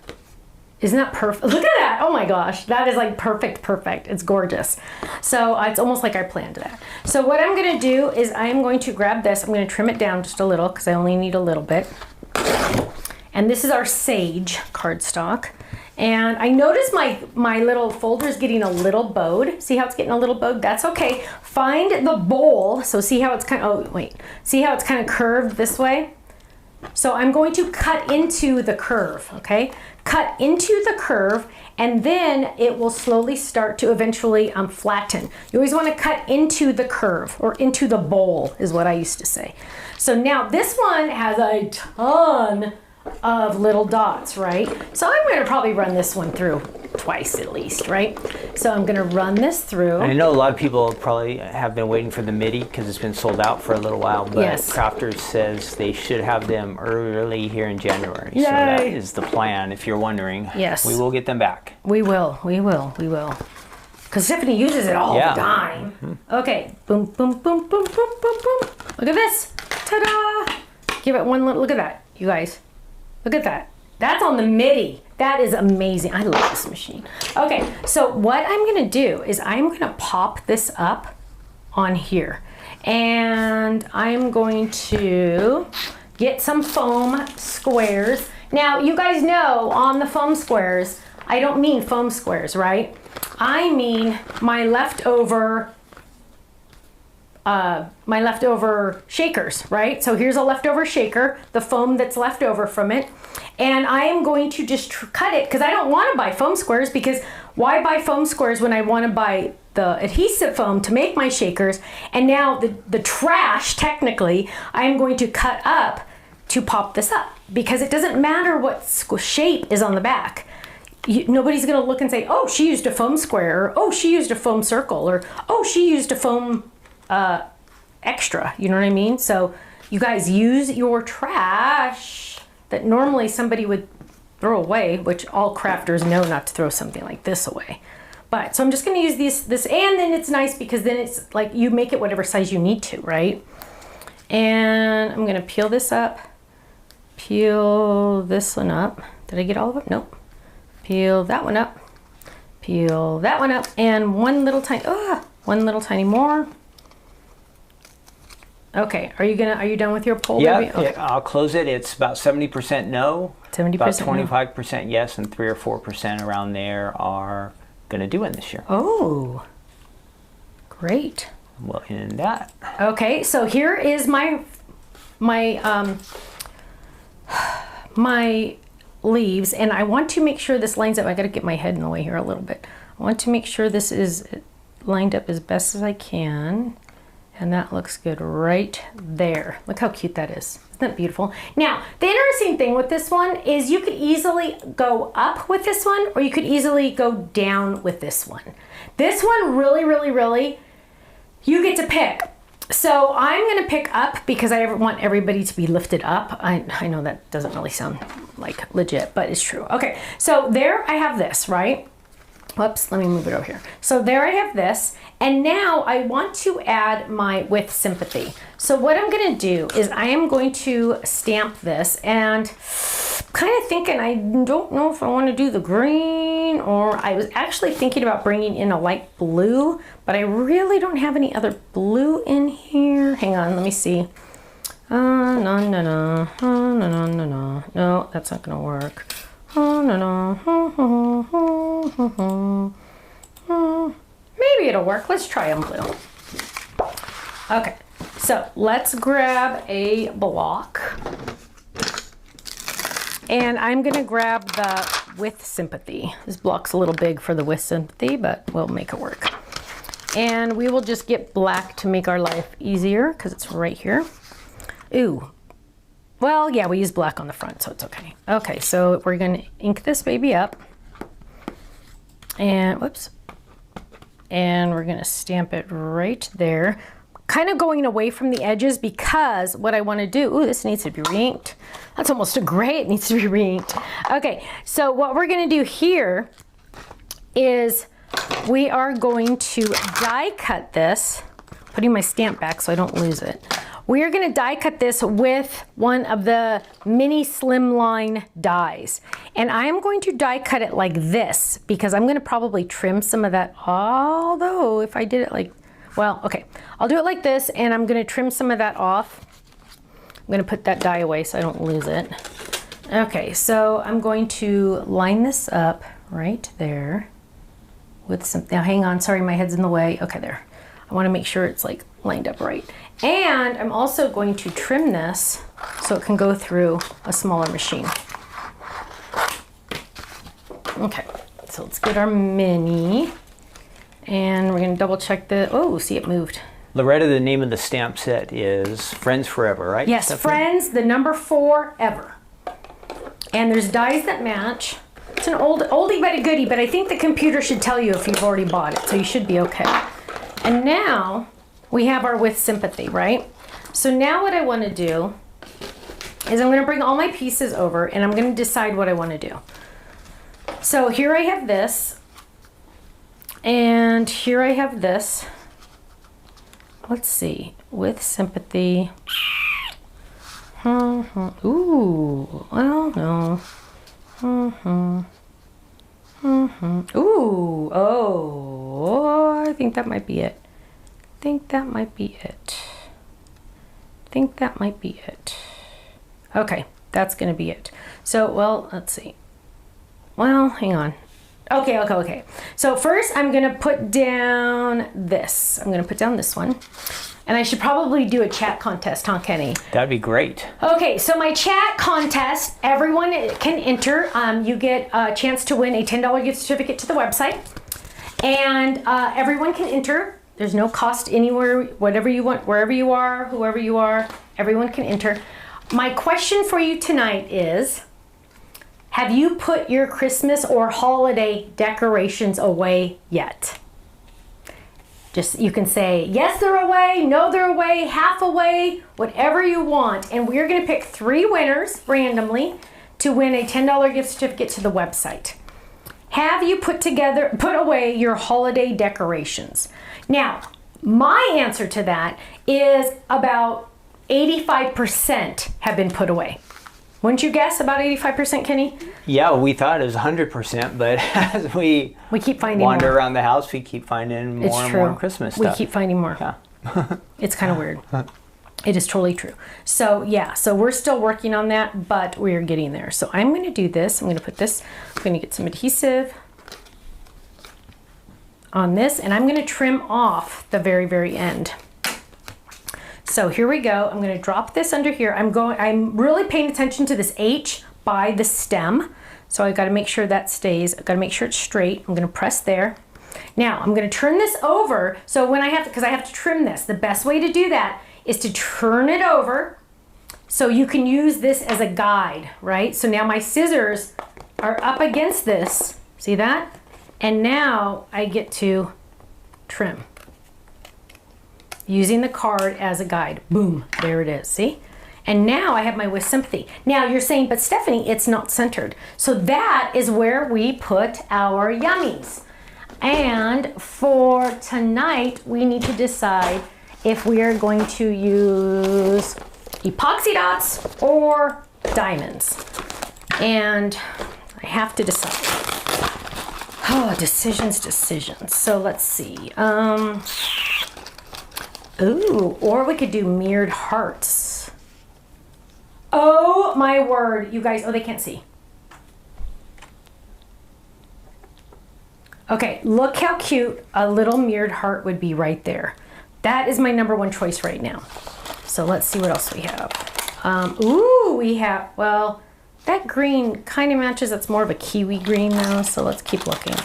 Isn't that perfect? Look at that. Oh my gosh, that is like perfect. It's gorgeous. So it's almost like I planned that. So what I'm going to do is I am going to grab this. I'm going to trim it down just a little because I only need a little bit. And this is our sage cardstock. And I noticed my little folder is getting a little bowed. See how it's getting a little bowed? That's okay. Find the bowl. So see how it's kind of, oh wait. See how it's kind of curved this way? So I'm going to cut into the curve, okay? Cut into the curve and then it will slowly start to eventually flatten. You always want to cut into the curve or into the bowl is what I used to say. So now this one has a ton of little dots, right? So I'm going to probably run this one through twice at least, right? So I'm gonna run this through. I know a lot of people probably have been waiting for the MIDI because it's been sold out for a little while, but Yes. Crafters says they should have them early here in January. Yay. So that is the plan, if you're wondering. Yes. We will get them back. We will. Because Sympathy uses it all Yeah. the time. Okay, boom, boom, boom, boom, boom, boom, boom. Look at this. Ta-da! Give it one look at that, you guys. Look at that. That's on the MIDI. That is amazing. I love this machine. Okay, so what I'm gonna do is I'm gonna pop this up on here. And I'm going to get some foam squares. Now, you guys know on the foam squares, I don't mean foam squares, right? I mean my leftover shakers, right? So here's a leftover shaker, the foam that's left over from it. And I am going to just cut it because I don't want to buy foam squares, because why buy foam squares when I want to buy the adhesive foam to make my shakers? And now the trash, technically, I am going to cut up to pop this up, because it doesn't matter what shape is on the back. Nobody's going to look and say, oh, she used a foam square, or oh, she used a foam circle, or oh, she used a foam extra. You know what I mean? So you guys use your trash that normally somebody would throw away, which all crafters know not to throw something like this away. But so I'm just going to use this, and then it's nice because then it's like you make it whatever size you need to, right? And I'm going to peel this up, peel this one up. Did I get all of it? Nope. Peel that one up, peel that one up, and one little tiny more. Okay, are you done with your poll? Yeah, baby? Okay. I'll close it. It's about 70% no, 70% about no. 25% yes, and 3 or 4% around there are going to do one this year. Oh, great. We'll end that. Okay, so here is my leaves, and I want to make sure this lines up. I got to get my head in the way here a little bit. I want to make sure this is lined up as best as I can. And that looks good right there. Look how cute that is. Isn't that beautiful? Now, the interesting thing with this one is you could easily go up with this one, or you could easily go down with this one. This one really, you get to pick. So I'm gonna pick up because I want everybody to be lifted up. I know that doesn't really sound like legit, but it's true. Okay, so there I have this, right? Whoops, let me move it over here. So there I have this, and now I want to add my with Sympathy. So what I'm gonna do is I am going to stamp this, and kind of thinking, I don't know if I wanna do the green, or I was actually thinking about bringing in a light blue, but I really don't have any other blue in here. Hang on, let me see. No, that's not gonna work. Maybe it'll work. Let's try them blue. Okay, so let's grab a block. And I'm gonna grab the with Sympathy. This block's a little big for the with Sympathy, but we'll make it work. And we will just get black to make our life easier because it's right here. Ooh. Well, yeah, we use black on the front, so it's okay. Okay, so we're gonna ink this baby up. And, whoops. And we're gonna stamp it right there. Kind of going away from the edges because what I wanna do, ooh, this needs to be re-inked. That's almost a gray, it needs to be re-inked. Okay, so what we're gonna do here is we are going to die cut this, putting my stamp back so I don't lose it. We are going to die cut this with one of the mini slimline dies. And I am going to die cut it like this because I'm going to probably trim some of that. Although if I did it like, well, okay, I'll do it like this, and I'm going to trim some of that off. I'm going to put that die away so I don't lose it. Okay, so I'm going to line this up right there with some, now hang on, sorry, my head's in the way. Okay, there. I want to make sure it's like lined up right. And I'm also going to trim this so it can go through a smaller machine. Okay, so let's get our mini, and we're gonna double check the, oh, see, it moved. Loretta, the name of the stamp set is Friends Forever, right? Yes, Stephanie? Friends, the number 4 ever. And there's dies that match. It's an oldie but a goodie, but I think the computer should tell you if you've already bought it, so you should be okay. And now we have our With Sympathy, right? So now what I want to do is I'm going to bring all my pieces over and I'm going to decide what I want to do. So here I have this, and here I have this. Let's see, With Sympathy. Ooh, well, no. Ooh, oh, I think that might be it. Okay, that's gonna be it. So, well, let's see. Well, hang on. Okay. So first I'm gonna put down this. I'm gonna put down this one. And I should probably do a chat contest, huh, Kenny? That'd be great. Okay, so my chat contest, everyone can enter. You get a chance to win a $10 gift certificate to the website. And everyone can enter. There's no cost anywhere, whatever you want, wherever you are, whoever you are, everyone can enter. My question for you tonight is, have you put your Christmas or holiday decorations away yet? Just, you can say, yes, they're away, no, they're away, half away, whatever you want. And we're gonna pick 3 winners randomly to win a $10 gift certificate to the website. Have you put away your holiday decorations? Now, my answer to that is about 85% have been put away. Wouldn't you guess about 85%, Kenny? Yeah, we thought it was 100%, but as we keep finding wander more around the house, we keep finding more and more Christmas stuff. We keep finding more. Yeah. It's kind of weird. It is totally true. So yeah, so we're still working on that, but we're getting there. So I'm going to do this. I'm going to put this, I'm going to get some adhesive on this, and I'm going to trim off the very, very end. So here we go. I'm going to drop this under here. I'm really paying attention to this H by the stem. So I got to make sure that stays. I got to make sure it's straight. I'm going to press there. Now I'm going to turn this over. So when because I have to trim this, the best way to do that is to turn it over so you can use this as a guide, right? So now my scissors are up against this. See that? And now I get to trim, using the card as a guide. Boom, there it is, see? And now I have my With Sympathy. Now you're saying, but Stephanie, it's not centered. So that is where we put our yummies. And for tonight, we need to decide if we are going to use epoxy dots or diamonds. And I have to decide. Oh, decisions. So let's see. Ooh, or we could do mirrored hearts. Oh my word, you guys, oh, they can't see. Okay, look how cute a little mirrored heart would be right there. That is my #1 choice right now. So let's see what else we have. Ooh, we have, well, that green kind of matches. That's more of a kiwi green though, so let's keep looking.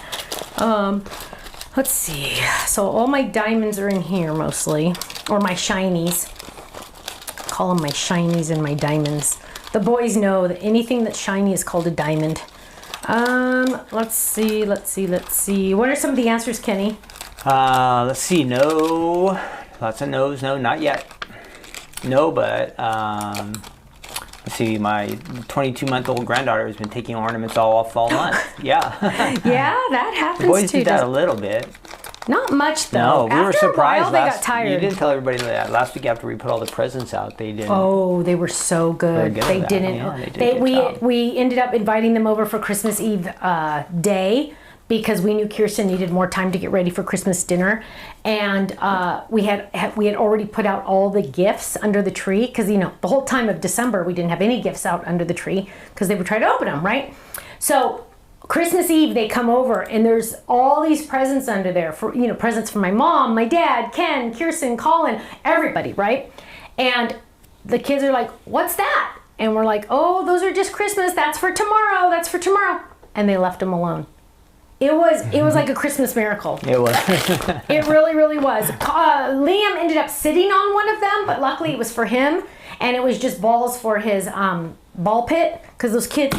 Let's see. So all my diamonds are in here mostly, or my shinies. Call them my shinies and my diamonds. The boys know that anything that's shiny is called a diamond. Let's see. What are some of the answers, Kenny? Let's see. No. Lots of no's. No, not yet. No, but let's see. My 22-month-old granddaughter has been taking ornaments all fall month. Yeah. Yeah, that happens the boys too. did that a little bit. Not much No, though. we were surprised. After a while, they got tired. You didn't tell everybody that last week after we put all the presents out. They didn't. Oh, they were so good. They didn't. Yeah, they did a good job. We ended up inviting them over for Christmas Eve day because we knew Kirsten needed more time to get ready for Christmas dinner, and we had already put out all the gifts under the tree because the whole time of December we didn't have any gifts out under the tree because they would try to open them, right? So Christmas Eve, they come over and there's all these presents under there for, presents for my mom, my dad, Ken, Kirsten, Colin, everybody, right? And the kids are like, what's that? And we're like, oh, those are just Christmas. That's for tomorrow. And they left them alone. It was like a Christmas miracle. It was. It really, really was. Liam ended up sitting on one of them, but luckily it was for him. And it was just balls for his ball pit because those kids,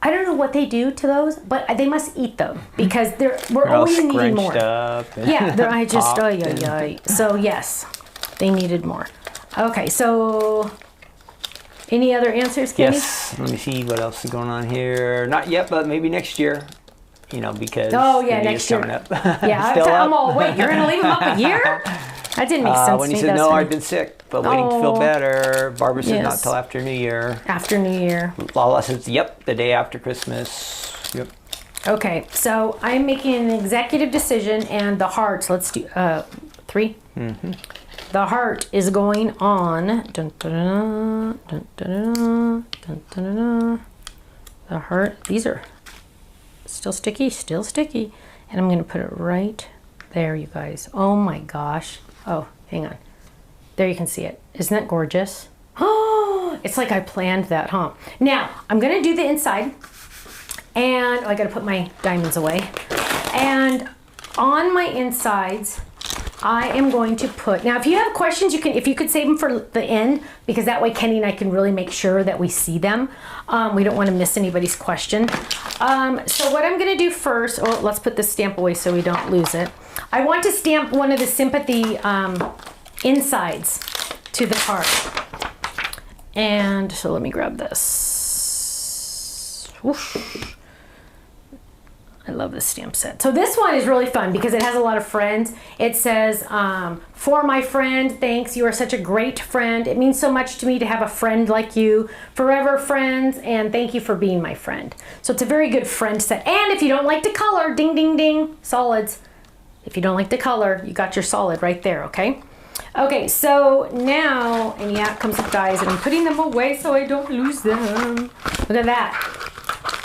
I don't know what they do to those, but they must eat them because we're all always needing more. scrunched up and Yeah, I just, popped ay, and- ay, ay. So yes, they needed more. Okay, so any other answers, Kenny? Yes. Let me see what else is going on here. Not yet, but maybe next year. You know, because Oh, yeah, the new next year's year. coming up. Yeah, Still I'm up. all, wait, you're going to leave them up a year? That didn't make sense When to he me. said, That's no, funny. I've been sick, but waiting to feel Oh. better. Barbara said, not Yes. till after New Year. After New Year. Lala says, yep, the day after Christmas. Yep. Okay, so I'm making an executive decision, and the heart, let's do 3. Mm-hmm. The heart is going on. Dun, dun, dun, dun, dun, dun, dun, dun, dun. The heart, these are still sticky, and I'm going to put it right there, you guys. Oh my gosh. Oh, hang on. There you can see it. Isn't that gorgeous? Oh, it's like I planned that, huh? Now, I'm going to do the inside. And I got to put my diamonds away. And on my insides, I am going to put, now if you have questions, if you could save them for the end, because that way Kenny and I can really make sure that we see them. We don't want to miss anybody's question. So what I'm going to do first, let's put this stamp away so we don't lose it. I want to stamp one of the Sympathy insides to the card. And so let me grab this. Whoosh. I love this stamp set. So this one is really fun because it has a lot of friends. It says, for my friend, thanks. You are such a great friend. It means so much to me to have a friend like you. Forever friends, and thank you for being my friend. So it's a very good friend set. And if you don't like to color, ding, ding, ding, solids. If you don't like to color, you got your solid right there, okay? Okay, so now, and yeah, it comes with dies, and I'm putting them away so I don't lose them. Look at that.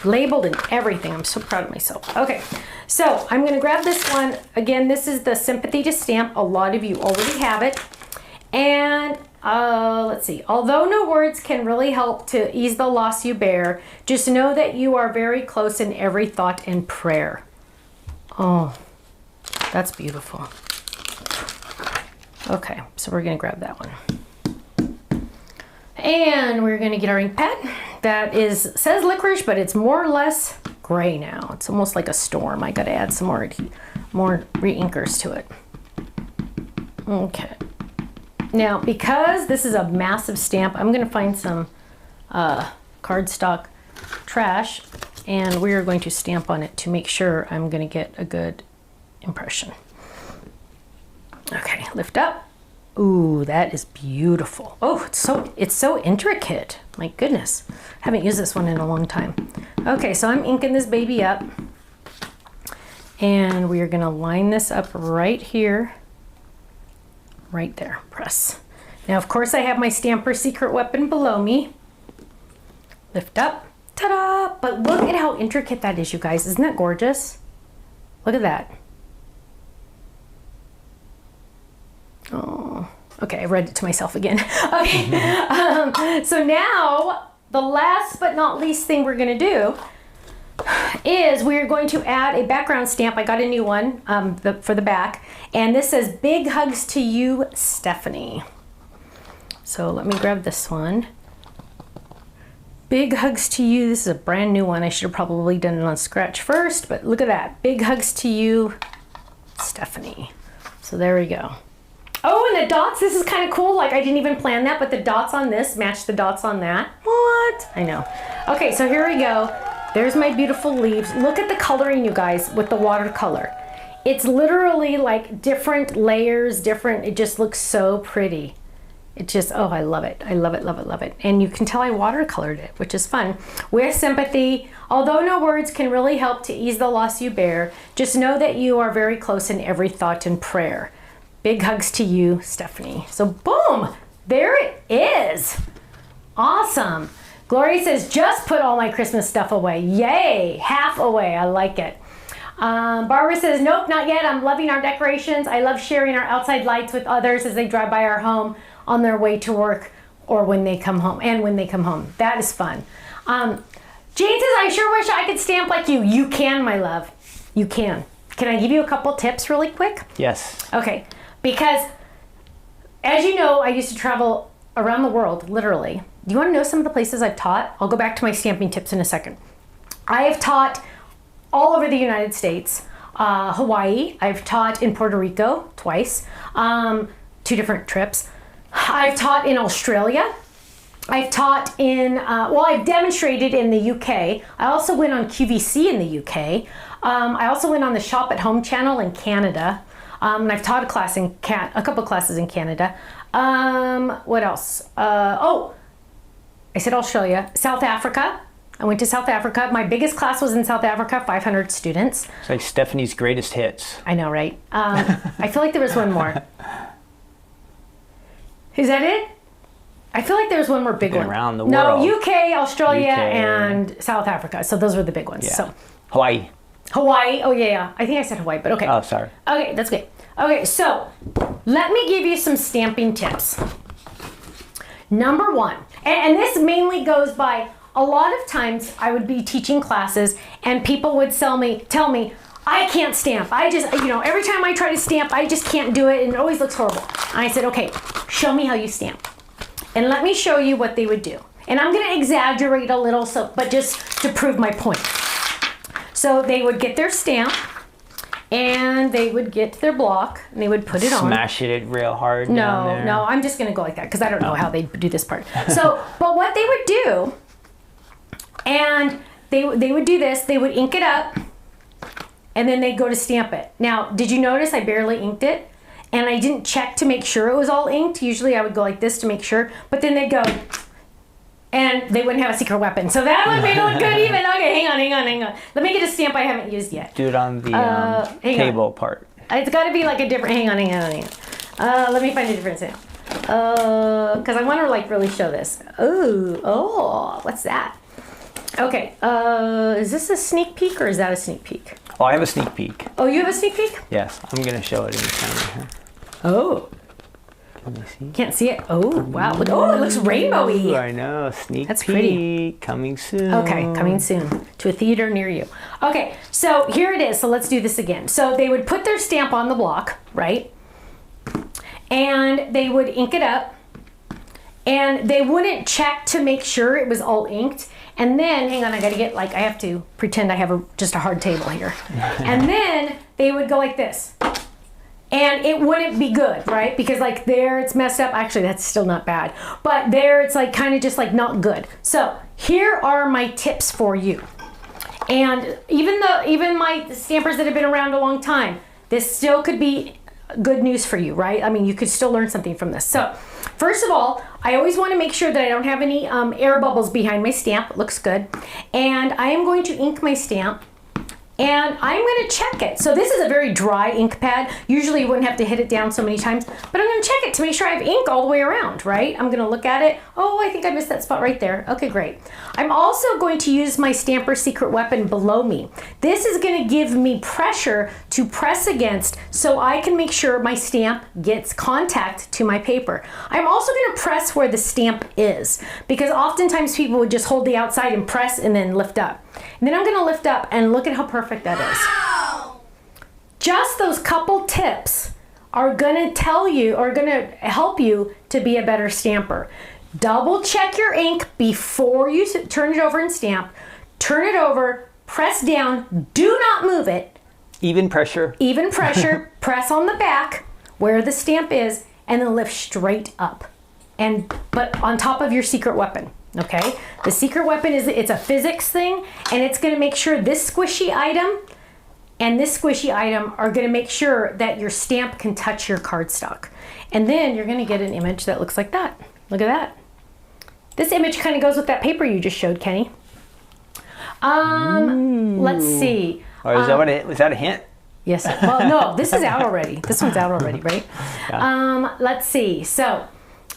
Labeled and everything. I'm so proud of myself. Okay, so I'm going to grab this one. Again, this is the Sympathy to Stamp. A lot of you already have it. And let's see. Although no words can really help to ease the loss you bear, just know that you are very close in every thought and prayer. Oh, that's beautiful. Okay, so we're going to grab that one. And we're going to get our ink pad. That says licorice, but it's more or less gray now. It's almost like a storm. I got to add some more re-inkers to it. Okay. Now, because this is a massive stamp, I'm going to find some cardstock trash, and we are going to stamp on it to make sure I'm going to get a good impression. Okay, lift up. Ooh, that is beautiful. Oh, it's so intricate. My goodness. Haven't used this one in a long time. Okay, so I'm inking this baby up. And we are going to line this up right here. Right there. Press. Now, of course, I have my Stamper Secret Weapon below me. Lift up. Ta-da! But look at how intricate that is, you guys. Isn't that gorgeous? Look at that. Oh, okay, I read it to myself again. Okay, so now the last but not least thing we're going to do is we're going to add a background stamp. I got a new one for the back, and this says Big Hugs to You, Stephanie. So let me grab this one. Big Hugs to You. This is a brand new one. I should have probably done it on scratch first, but look at that. Big Hugs to You, Stephanie. So there we go. Oh, and the dots, this is kind of cool. Like, I didn't even plan that, but the dots on this match the dots on that. What? I know. Okay, so here we go. There's my beautiful leaves. Look at the coloring, you guys, with the watercolor. It's literally like different layers, it just looks so pretty. It just, oh, I love it. I love it, love it, love it. And you can tell I watercolored it, which is fun. With Sympathy, although no words can really help to ease the loss you bear, just know that you are very close in every thought and prayer. Big hugs to you, Stephanie. So boom, there it is. Awesome. Gloria says, just put all my Christmas stuff away. Yay, half away, I like it. Barbara says, nope, not yet. I'm loving our decorations. I love sharing our outside lights with others as they drive by our home on their way to work or when they come home, and when they come home. That is fun. Jane says, I sure wish I could stamp like you. You can, my love. You can. Can I give you a couple tips really quick? Yes. Okay. Because, as you know, I used to travel around the world, literally. Do you want to know some of the places I've taught? I'll go back to my stamping tips in a second. I have taught all over the United States. Hawaii, I've taught in Puerto Rico twice, 2 different trips. I've taught in Australia. I've taught in, I've demonstrated in the UK. I also went on QVC in the UK. I also went on the Shop at Home channel in Canada. And I've taught a couple classes in Canada. What else? I said Australia. South Africa. I went to South Africa. My biggest class was in South Africa, 500 students. It's like Stephanie's greatest hits. I know, right? I feel like there was one more. Is that it? I feel like there was one more big one. Around the world. No, UK, Australia, and South Africa. So those were the big ones. Yeah. So Hawaii. Hawaii. Oh, yeah. I think I said Hawaii, but okay. Oh, sorry. Okay, that's good. Okay, so let me give you some stamping tips. Number 1, and this mainly goes by, a lot of times I would be teaching classes and people would tell me, I can't stamp. I just, every time I try to stamp, I just can't do it and it always looks horrible. And I said, okay, show me how you stamp. And let me show you what they would do. And I'm gonna exaggerate a little, but just to prove my point. So they would get their stamp and they would get their block and they would put it on. Smash it real hard down there. No, I'm just gonna go like that because I don't know how they do this part. So, but what they would do, and they would do this, they would ink it up and then they'd go to stamp it. Now, did you notice I barely inked it? And I didn't check to make sure it was all inked. Usually I would go like this to make sure, but then they'd go, and they wouldn't have a secret weapon. So that would make it look good even. Okay, hang on. Let me get a stamp I haven't used yet. Do it on the table part. It's gotta be like a different, hang on. Let me find a different stamp. Because I wanna like really show this. Oh, what's that? Okay, is this a sneak peek or is that a sneak peek? Oh, I have a sneak peek. Oh, you have a sneak peek? Yes, I'm gonna show it in the camera here. Oh. Can you see? Can't see it. Oh, wow. Oh, it looks rainbowy. Ooh, I know. Sneak That's peek. pretty. Coming soon. Okay, coming soon to a theater near you. Okay, so here it is. So let's do this again. So they would put their stamp on the block, right? And they would ink it up. And they wouldn't check to make sure it was all inked. And then, hang on, I have to pretend I have just a hard table here. And then they would go like this. And it wouldn't be good, right? Because like there it's messed up. Actually, that's still not bad. But there it's like kind of just like not good. So here are my tips for you. And even my stampers that have been around a long time, this still could be good news for you, right? I mean, you could still learn something from this. So first of all, I always want to make sure that I don't have any air bubbles behind my stamp. It looks good. And I am going to ink my stamp. And I'm going to check it. So this is a very dry ink pad. Usually you wouldn't have to hit it down so many times, but I'm going to check it to make sure I have ink all the way around, right? I'm going to look at it. Oh, I think I missed that spot right there. Okay, great. I'm also going to use my stamper secret weapon below me. This is going to give me pressure to press against so I can make sure my stamp gets contact to my paper. I'm also going to press where the stamp is because oftentimes people would just hold the outside and press and then lift up. And then I'm going to lift up and look at how perfect that is. Just those couple tips are going to help you to be a better stamper. Double check your ink before you turn it over and stamp. Turn it over, press down, do not move it. Even pressure. Even pressure, press on the back where the stamp is and then lift straight up. But on top of your secret weapon. Okay, the secret weapon it's a physics thing and it's going to make sure this squishy item and this squishy item are going to make sure that your stamp can touch your cardstock. And then you're going to get an image that looks like that. Look at that. This image kind of goes with that paper you just showed, Kenny. Let's see. Or was that a hint? Yes. Well, no, this is out already. This one's out already, right? Yeah. Let's see. So,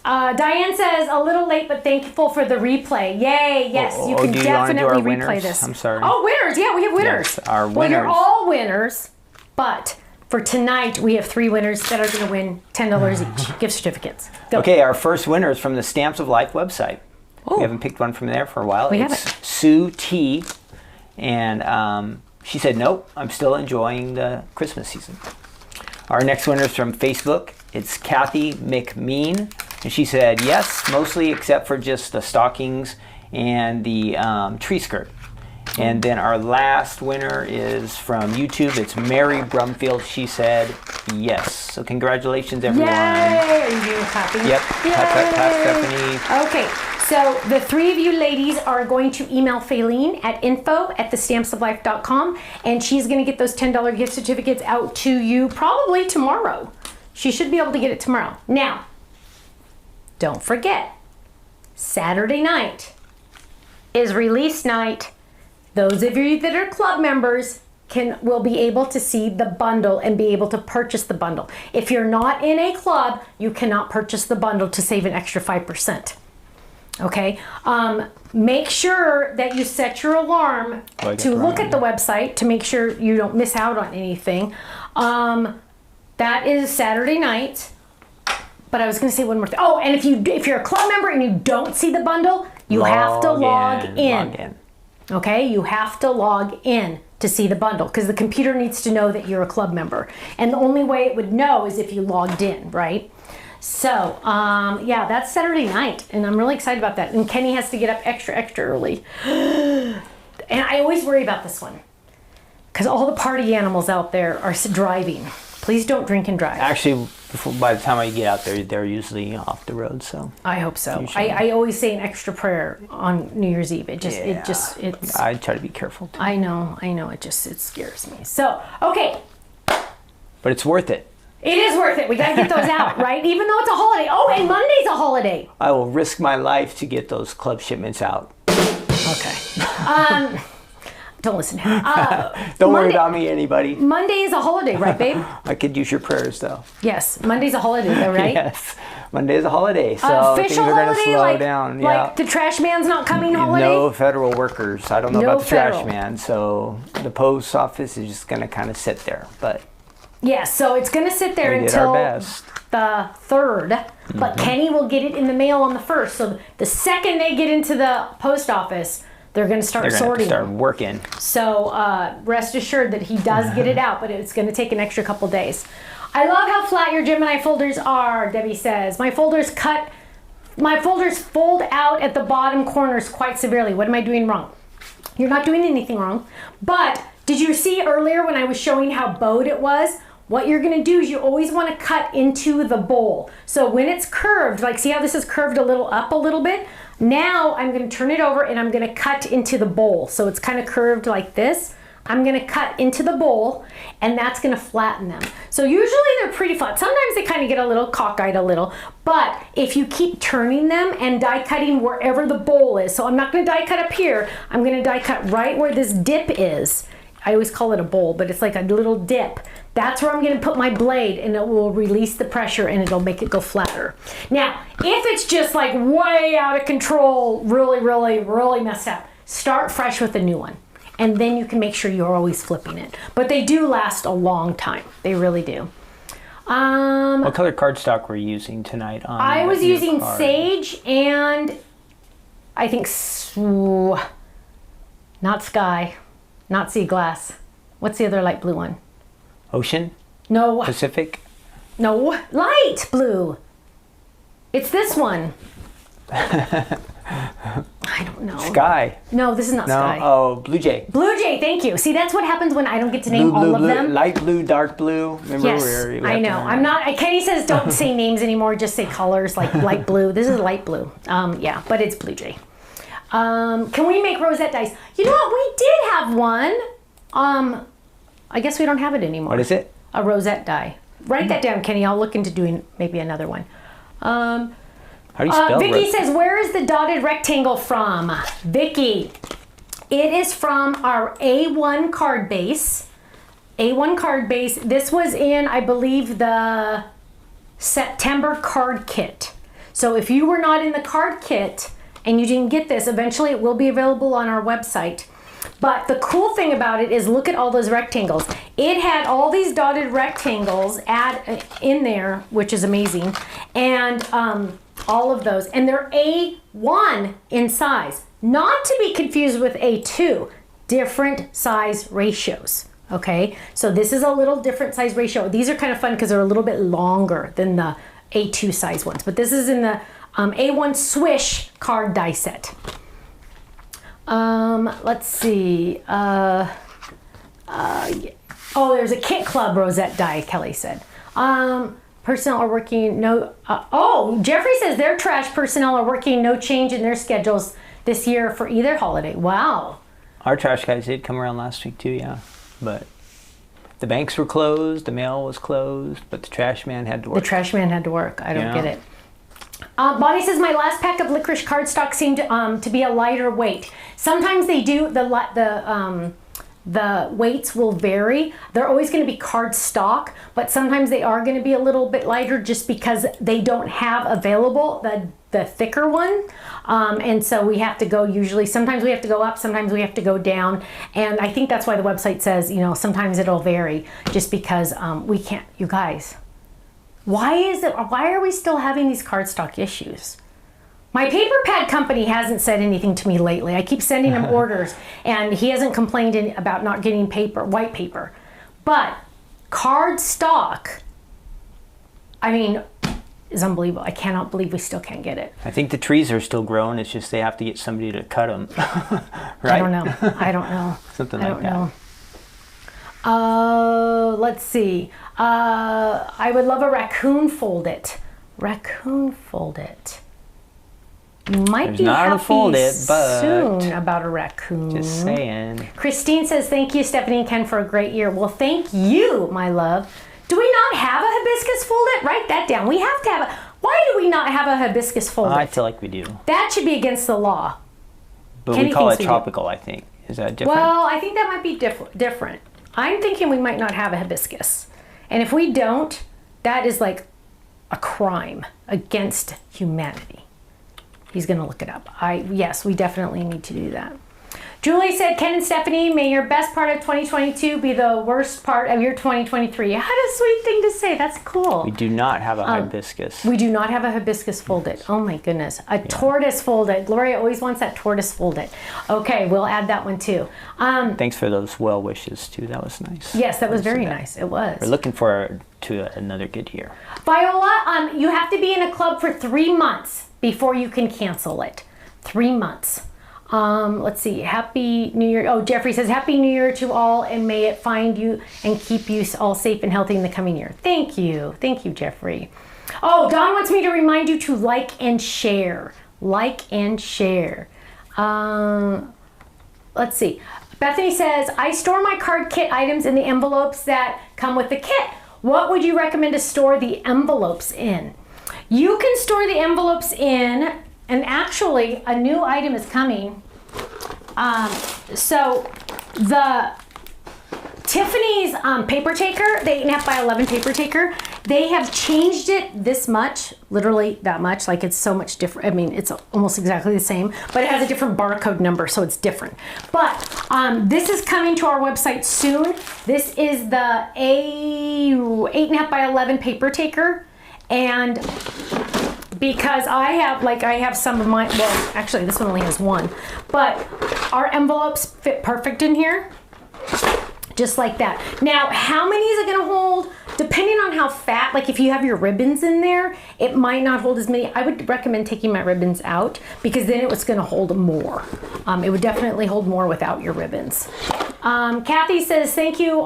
Diane says, a little late, but thankful for the replay. Yay, yes, you can definitely replay this. I'm sorry. Oh, winners, yeah, we have winners. Yes, our winners. Well, you're all winners, but for tonight, we have 3 winners that are going to win $10 each, gift certificates. Go. Okay, our first winner is from the Stamps of Life website. Ooh. We haven't picked one from there for a while. We it's haven't. Sue T. And she said, nope, I'm still enjoying the Christmas season. Our next winner is from Facebook. It's Kathy McMean. And she said, yes, mostly except for just the stockings and the tree skirt. And then our last winner is from YouTube. It's Mary Brumfield. She said yes. So congratulations, everyone. Yay! Are you happy? Yep. Yay! Pat, Stephanie. Okay, so the 3 of you ladies are going to email Faylene at info@thestampsoflife.com, and she's going to get those $10 gift certificates out to you probably tomorrow. She should be able to get it tomorrow. Now, don't forget, Saturday night is release night. Those of you that are club members will be able to see the bundle and be able to purchase the bundle. If you're not in a club, you cannot purchase the bundle to save an extra 5%. Okay? Make sure that you set your alarm to look at the website to make sure you don't miss out on anything. That is Saturday night. But I was going to say one more thing. Oh, and if you're a club member and you don't see the bundle, you have to log in. Okay, you have to log in to see the bundle because the computer needs to know that you're a club member. And the only way it would know is if you logged in, right? So, yeah, that's Saturday night, and I'm really excited about that. And Kenny has to get up extra early. And I always worry about this one because all the party animals out there are driving. Please don't drink and drive. Actually, by the time I get out there, they're usually off the road. So I hope so. I always say an extra prayer on New Year's Eve. It's. I try to be careful too. I know. It scares me. So okay. But it's worth it. It is worth it. We got to get those out, right? Even though it's a holiday. Oh, and Monday's a holiday. I will risk my life to get those club shipments out. Okay. Don't listen to him. Don't worry about me, anybody. Monday is a holiday, right, babe? I could use your prayers, though. Yes, Monday's a holiday, though, right? Yes, Monday is a holiday, so things are going to slow down. Like the trash man's not coming holiday? No federal workers. I don't know about the trash man, so the post office is just going to kind of sit there. But yeah, so it's going to sit there until the 3rd, but Kenny will get it in the mail on the 1st. So the second they get into the post office, they're going to start sorting. Start working. So rest assured that he does get it out, but it's going to take an extra couple days. I love how flat your Gemini folders are, Debbie says. My folders fold out at the bottom corners quite severely. What am I doing wrong? You're not doing anything wrong. But did you see earlier when I was showing how bowed it was? What you're going to do is you always want to cut into the bowl. So when it's curved, like see how this is curved a little up a little bit? Now I'm going to turn it over and I'm going to cut into the bowl. So it's kind of curved like this. I'm going to cut into the bowl and that's going to flatten them. So usually they're pretty flat. Sometimes they kind of get a little cockeyed a little, but if you keep turning them and die cutting wherever the bowl is, so I'm not going to die cut up here. I'm going to die cut right where this dip is. I always call it a bowl, but it's like a little dip. That's where I'm going to put my blade and it will release the pressure and it'll make it go flatter. Now, if it's just like way out of control, really messed up, start fresh with a new one. And then you can make sure you're always flipping it. But they do last a long time. They really do. What color cardstock were you using tonight? I was using sage and I think not sky, not sea glass. What's the other light blue one? Ocean? No. Pacific? No. Light blue. It's this one. I don't know. Sky. No, this is not sky. Oh, Blue Jay. Blue Jay, thank you. See, that's what happens when I don't get to name all of them. Light blue, dark blue. Remember yes, I know. I'm not. Kenny says don't say names anymore. Just say colors like light blue. This is light blue. Yeah, but it's Blue Jay. Can we make rosette dice? You know what? We did have one. I guess we don't have it anymore. What is it? A rosette die. Write that down, Kenny. I'll look into doing maybe another one. How do you spell Vicky says, where is the dotted rectangle from? Vicky, it is from our A1 card base. A1 card base. This was in, I believe, the September card kit. So if you were not in the card kit and you didn't get this, eventually it will be available on our website. But the cool thing about it is look at all those rectangles. It had all these dotted rectangles in there, which is amazing. And all of those. And they're A1 in size. Not to be confused with A2. Different size ratios. Okay? So this is a little different size ratio. These are kind of fun because they're a little bit longer than the A2 size ones. But this is in the A1 Swish card die set. Let's see. There's a kit club rosette die, Kelly said. Personnel are working, Jeffrey says their trash personnel are working, no change in their schedules this year for either holiday. Wow. Our trash guys did come around last week too, yeah. But the banks were closed, the mail was closed, but the trash man had to work. The trash man had to work. I don't get it. Bonnie says my last pack of licorice cardstock seemed to be a lighter weight. Sometimes they do. The weights will vary. They're always going to be cardstock, but sometimes they are going to be a little bit lighter just because they don't have available the thicker one. And so we have to go usually, sometimes we have to go up, sometimes we have to go down. And I think that's why the website says, sometimes it'll vary just because we can't, you guys, why are we still having these cardstock issues? My paper pad company hasn't said anything to me lately. I keep sending him orders, and he hasn't complained about not getting white paper. But cardstock, is unbelievable. I cannot believe we still can't get it. I think the trees are still growing. It's just they have to get somebody to cut them. Right? I don't know. Something like that. Let's see. I would love a raccoon fold it. Raccoon fold it. You might There's be not happy a fold it, but soon about a raccoon. Just saying. Christine says, thank you, Stephanie and Ken, for a great year. Well, thank you, my love. Do we not have a hibiscus fold it? Write that down. We have to have a... Why do we not have a hibiscus fold it? I feel like we do. That should be against the law. But Kenny we call it thinks we tropical, I think. Is that different? Well, I think that might be different. I'm thinking we might not have a hibiscus. And if we don't, that is like a crime against humanity. He's going to look it up. Yes, we definitely need to do that. Julie said, Ken and Stephanie, may your best part of 2022 be the worst part of your 2023. What a sweet thing to say. That's cool. We do not have a hibiscus. We do not have a hibiscus folded. Oh my goodness. Tortoise folded. Gloria always wants that tortoise folded. Okay, we'll add that one too. Thanks for those well wishes too. That was nice. Yes, that was very nice. It was. We're looking forward to another good year. Viola, you have to be in a club for 3 months before you can cancel it. 3 months. Let's see. Happy New Year. Oh, Jeffrey says, Happy New Year to all, and may it find you and keep you all safe and healthy in the coming year. Thank you. Thank you, Jeffrey. Oh, Don wants me to remind you to like and share. Like and share. Let's see. Bethany says, I store my card kit items in the envelopes that come with the kit. What would you recommend to store the envelopes in? You can store the envelopes in, and actually a new item is coming. So the Tiffany's paper taker, the 8.5 by 11 paper taker, they have changed it this much, literally that much, like it's so much different. It's almost exactly the same, but it has a different barcode number, so it's different. But this is coming to our website soon. This is the 8.5 by 11 paper taker. And because I have some of mine, well, actually this one only has one, but our envelopes fit perfect in here, just like that. Now, how many is it gonna hold? Depending on how fat, like if you have your ribbons in there, it might not hold as many. I would recommend taking my ribbons out because then it was gonna hold more. It would definitely hold more without your ribbons. Kathy says, thank you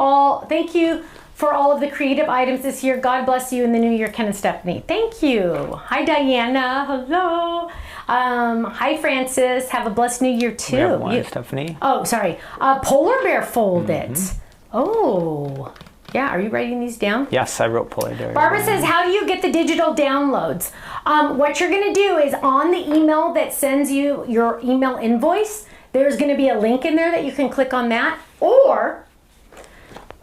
for all of the creative items this year. God bless you in the new year, Ken and Stephanie. Thank you. Hi, Diana. Hello. Hi, Francis. Have a blessed new year, too. We have one, Stephanie. Oh, sorry. Polar bear fold it. Oh. Yeah, are you writing these down? Yes, I wrote polar bear. Barbara says, how do you get the digital downloads? What you're going to do is on the email that sends you your email invoice, there's going to be a link in there that you can click on that, or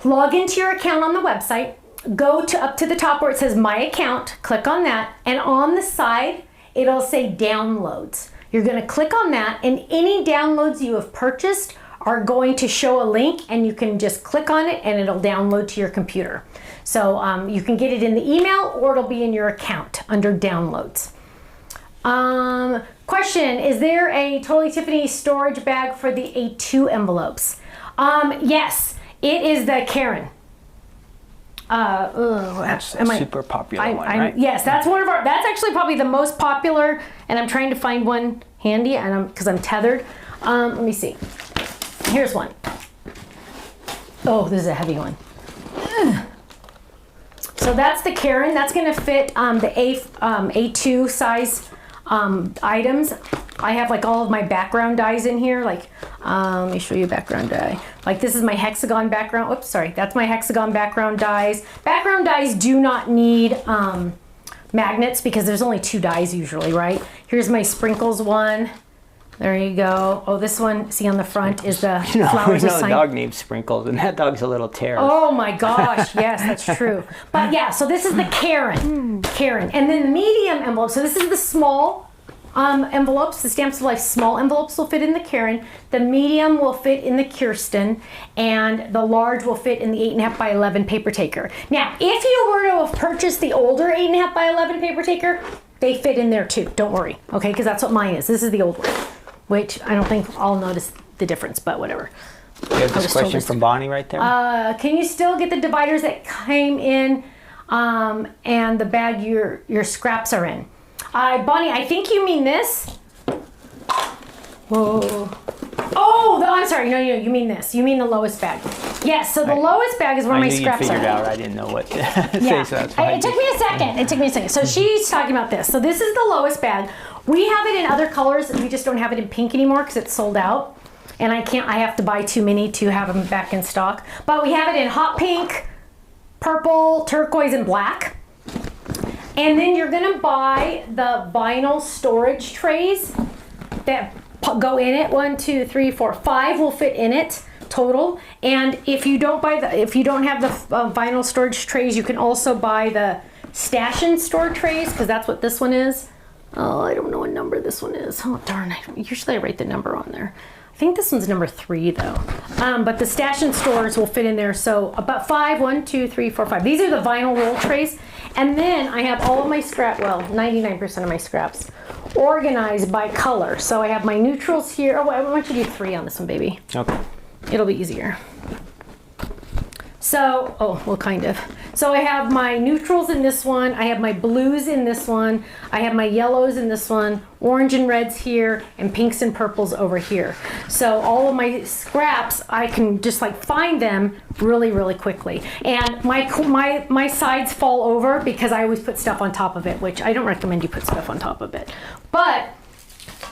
log into your account on the website, go up to the top where it says My Account, click on that, and on the side, it'll say Downloads. You're going to click on that, and any downloads you have purchased are going to show a link, and you can just click on it, and it'll download to your computer. So you can get it in the email, or it'll be in your account under Downloads. Question, is there a Totally Tiffany storage bag for the A2 envelopes? Yes. It is the Karen. That's a super popular one, right? Yes, that's one of our. That's actually probably the most popular, and I'm trying to find one handy, and because I'm tethered. Let me see. Here's one. Oh, this is a heavy one. Ugh. So that's the Karen. That's going to fit the A2 size items. I have like all of my background dies in here. Like, let me show you a background die. Like this is my hexagon background. Oops, sorry. That's my hexagon background dies. Background dies do not need magnets because there's only 2 dies usually, right? Here's my sprinkles one. There you go. Oh, this one, see on the front is the flowers we of know a sign. dog named Sprinkles, and that dog's a little terror. Oh my gosh, yes, that's true. But yeah, so this is the Karen. Karen. And then the medium envelope. So this is the small envelopes. The Stamps of Life small envelopes will fit in the Karen. The medium will fit in the Kirsten. And the large will fit in the 8.5 by 11 paper taker. Now, if you were to have purchased the older 8.5 by 11 paper taker, they fit in there too. Don't worry, okay? Because that's what mine is. This is the old one, which I don't think I'll notice the difference, but whatever. You have this question from Bonnie right there. Can you still get the dividers that came in and the bag your scraps are in? Bonnie, I think you mean this. Whoa. Oh, I'm sorry. No, you mean this. You mean the lowest bag. Yes, so the lowest bag is where my scraps I are. figured out. I didn't know what to say, Yeah. so that's fine. It took me a second. So she's talking about this. So this is the lowest bag. We have it in other colors. We just don't have it in pink anymore because it's sold out. And I have to buy too many to have them back in stock. But we have it in hot pink, purple, turquoise, and black. And then you're gonna buy the vinyl storage trays that go in it. 1, 2, 3, 4, 5 will fit in it total. And if you don't have the vinyl storage trays, you can also buy the stash and store trays because that's what this one is. Oh, I don't know what number this one is. Oh darn! Usually I write the number on there. I think this one's number 3 though. But the stash and stores will fit in there. So about 5, 1, 2, 3, 4, 5. These are the vinyl roll trays. And then I have all of my scrap, well, 99% of my scraps organized by color. So I have my neutrals here. Oh, I want you to do 3 on this one, baby. Okay. It'll be easier. So, well, kind of. So I have my neutrals in this one. I have my blues in this one. I have my yellows in this one, orange and reds here, and pinks and purples over here. So all of my scraps, I can just like find them really, really quickly. And my sides fall over because I always put stuff on top of it, which I don't recommend you put stuff on top of it. But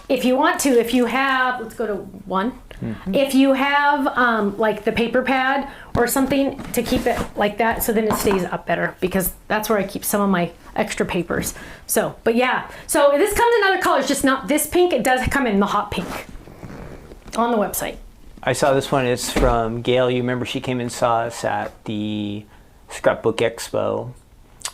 if you want to, if you have, let's go to 1. If you have like the paper pad or something to keep it like that, so then it stays up better because that's where I keep some of my extra papers. So, but yeah, so this comes in other colors, just not this pink. It does come in the hot pink on the website. I saw this one. It's from Gail. You remember she came and saw us at the Scrapbook Expo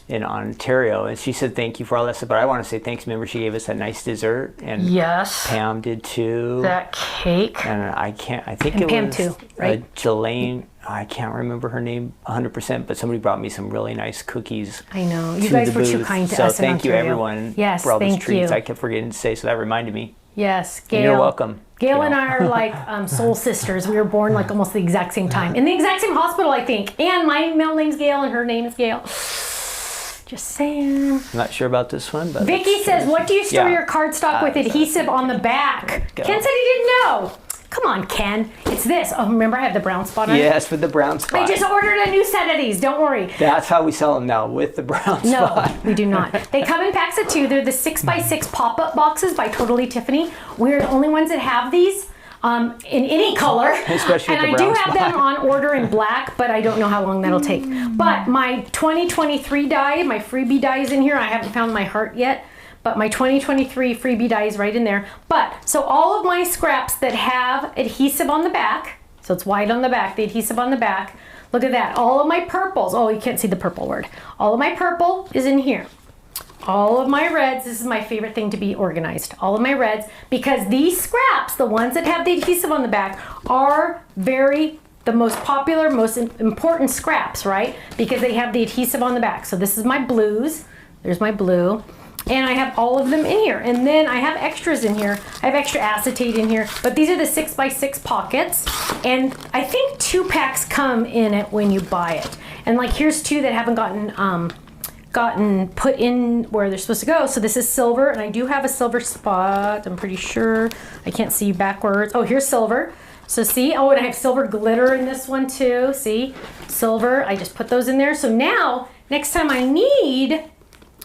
in Ontario, and she said thank you for all that stuff, but I want to say thanks. Remember she gave us that nice dessert, and Yes. Pam did too. That cake. And I think And it Pam was too, right? Jelaine. I can't remember her name 100%, but somebody brought me some really nice cookies. I know. You to guys the were too booth. kind to so us in thank you Ontario. everyone Yes, for all those thank treats. you. I kept forgetting to say, so that reminded me. Yes, And Gail. you're welcome. Gail and I are like soul sisters. We were born like almost the exact same time. In the exact same hospital, I think. And my middle name's Gail and her name is Gail. Just saying. I'm not sure about this one, but Vicky says, what do you store Yeah. your cardstock with adhesive on the back? Go. Ken said he didn't know. Come on, Ken. It's this. Oh, remember I have the brown spot on it? yes, with the brown spot. I just ordered a new set of these. Don't worry. That's how we sell them now, with the brown No, spot. we do not. They come in packs of 2. They're the 6x6 pop-up boxes by Totally Tiffany. We're the only ones that have these in any color. Especially and with the I do brown have spot. them on order in black, but I don't know how long that'll take. But my 2023 die, my freebie die is in here. I haven't found my heart yet, but my 2023 freebie die is right in there. But so all of my scraps that have adhesive on the back, so it's white on the back, the adhesive on the back. Look at that. All of my purples. Oh, you can't see the purple word. All of my purple is in here. All of my reds, this is my favorite thing to be organized. All of my reds, because these scraps, the ones that have the adhesive on the back, are the most popular, most important scraps, right? Because they have the adhesive on the back. So this is my blues. There's my blue. And I have all of them in here. And then I have extras in here. I have extra acetate in here. But these are the 6x6 pockets. And I think 2 packs come in it when you buy it. And like here's 2 that haven't gotten gotten put in where they're supposed to go. So this is silver, and I do have a silver spot. I'm pretty sure. I can't see backwards. Oh, here's silver. So see, oh, and I have silver glitter in this one too. See, silver, I just put those in there. So now, next time I need,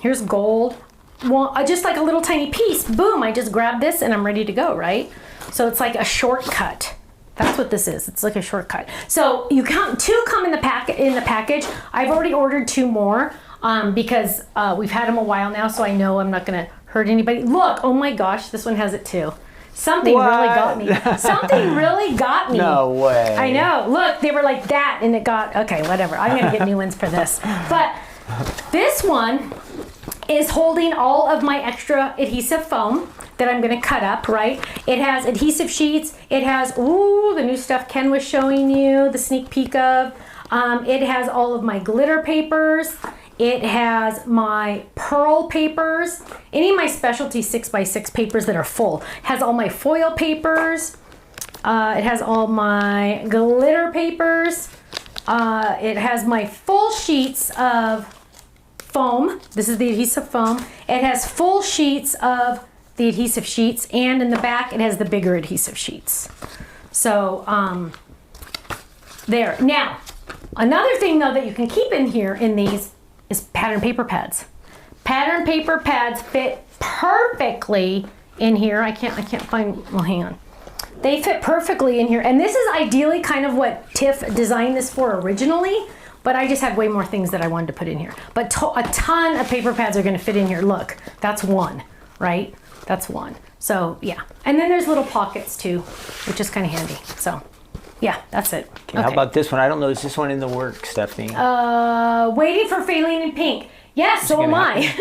here's gold. Well, just like a little tiny piece, boom, I just grab this and I'm ready to go, right? So it's like a shortcut. That's what this is. It's like a shortcut. So you count two come in the package. I've already ordered 2 more because we've had them a while now, so I know I'm not gonna hurt anybody. Look, oh my gosh, this one has it too. Something really got me. Something really got me. No way. I know. Look, they were like that, and it got, okay, whatever. I'm going to get new ones for this. But this one is holding all of my extra adhesive foam that I'm going to cut up, right? It has adhesive sheets. It has, ooh, the new stuff Ken was showing you, the sneak peek of. It has all of my glitter papers. It has my pearl papers, any of my specialty 6x6 papers that are full. It has all my foil papers. It has all my glitter papers. It has my full sheets of foam. This is the adhesive foam. It has full sheets of the adhesive sheets, and in the back it has the bigger adhesive sheets. So there. Now, another thing though that you can keep in here in these is pattern paper pads. Pattern paper pads fit perfectly in here. I can't find, well, hang on. They fit perfectly in here. And this is ideally kind of what Tiff designed this for originally, but I just had way more things that I wanted to put in here. But a ton of paper pads are gonna fit in here. Look, that's one, right? That's one. So yeah. And then there's little pockets too, which is kind of handy. So yeah, that's it. Okay, how about this one? I don't know. Is this one in the works, Stephanie? Waiting for Faline in Pink. Yes, so am I.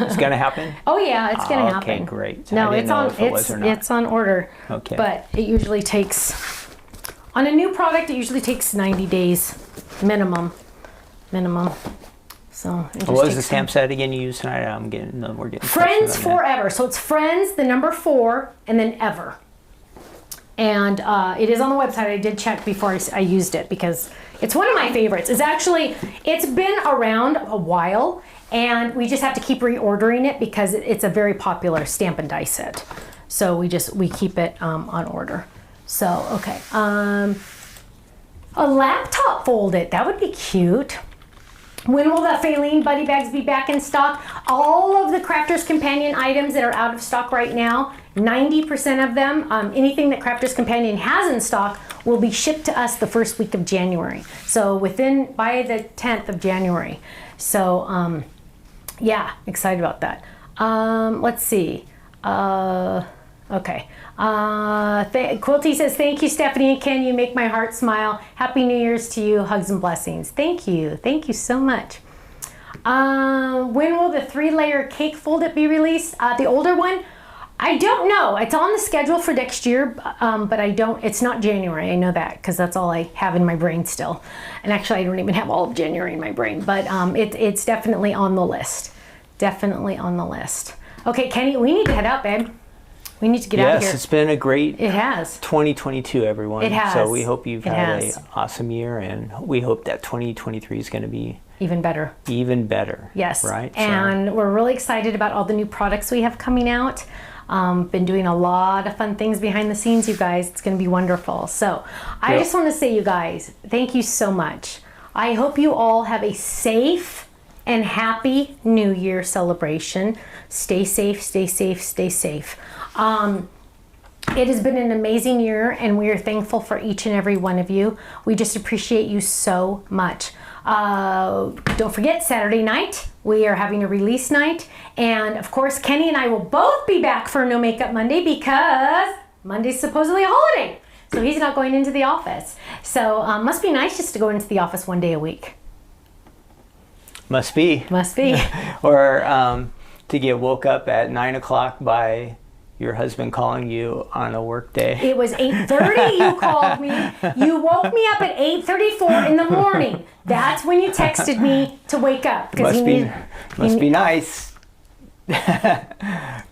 It's gonna happen? Oh yeah, it's gonna happen. Okay, great. No, it's on. It's on order. Okay. But it usually takes, on a new product, it usually takes 90 days minimum. So it just what was takes the stamp set again you used tonight? We're getting Friends Forever. So it's Friends, the number 4, and then Ever. And it is on the website. I did check before I used it because it's one of my favorites. It's been around a while, and we just have to keep reordering it because it's a very popular stamp and die set. So we keep it on order. So, okay. A laptop folded. That would be cute. When will the Faline Buddy Bags be back in stock? All of the Crafter's Companion items that are out of stock right now, 90% of them, anything that Crafter's Companion has in stock will be shipped to us the first week of January. So by the 10th of January. So yeah, excited about that. Let's see. Okay. Quilty says, thank you, Stephanie and Ken. You make my heart smile. Happy New Year's to you. Hugs and blessings. Thank you. Thank you so much. When will the 3-layer cake fold-it be released? The older one? I don't know. It's on the schedule for next year, but it's not January. I know that because that's all I have in my brain still. And actually, I don't even have all of January in my brain, but it's definitely on the list. Definitely on the list. Okay, Kenny, we need to head out, babe. We need to get out of here. Yes, it's been a great It has. 2022, everyone. It has. So we hope you've It had has. an awesome year, and we hope that 2023 is going to be Even better. even better. Yes. Right? And we're really excited about all the new products we have coming out. Been doing a lot of fun things behind the scenes, you guys. It's going to be wonderful. So I just want to say, you guys, thank you so much. I hope you all have a safe and happy New Year celebration. Stay safe, stay safe, stay safe. It has been an amazing year, and we are thankful for each and every one of you. We just appreciate you so much. Don't forget, Saturday night, we are having a release night. And of course, Kenny and I will both be back for No Makeup Monday because Monday's supposedly a holiday. So he's not going into the office. So must be nice just to go into the office one day a week. Must be. Must be. Or to get woke up at 9 o'clock by your husband calling you on a work day. It was 8:30 you called me. You woke me up at 8:34 in the morning. That's when you texted me to wake up. Must be nice.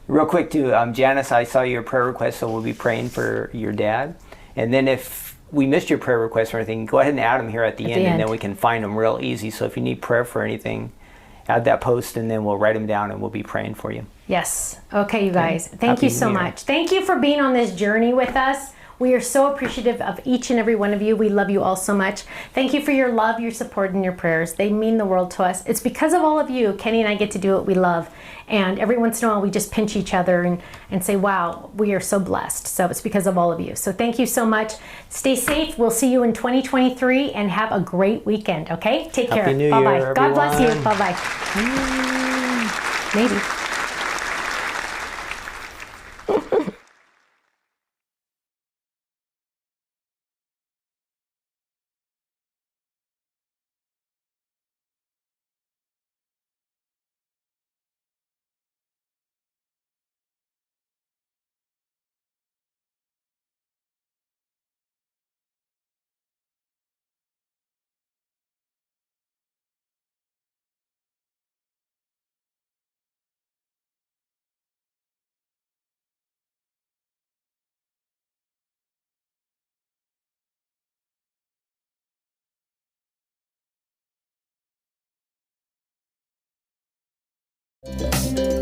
Real quick too, Janice, I saw your prayer request, so we'll be praying for your dad. And then if we missed your prayer request or anything, go ahead and add them here at the end, and then we can find them real easy. So if you need prayer for anything, add that post, and then we'll write them down and we'll be praying for you. Yes. Okay, you guys. Thank Happy you so New Year. much. Thank you for being on this journey with us. We are so appreciative of each and every one of you. We love you all so much. Thank you for your love, your support, and your prayers. They mean the world to us. It's because of all of you, Kenny and I get to do what we love. And every once in a while, we just pinch each other and say, wow, we are so blessed. So it's because of all of you. So thank you so much. Stay safe. We'll see you in 2023 and have a great weekend, okay? Take care. Happy New Bye-bye. Year, God bless you. everyone. Bye-bye. Maybe.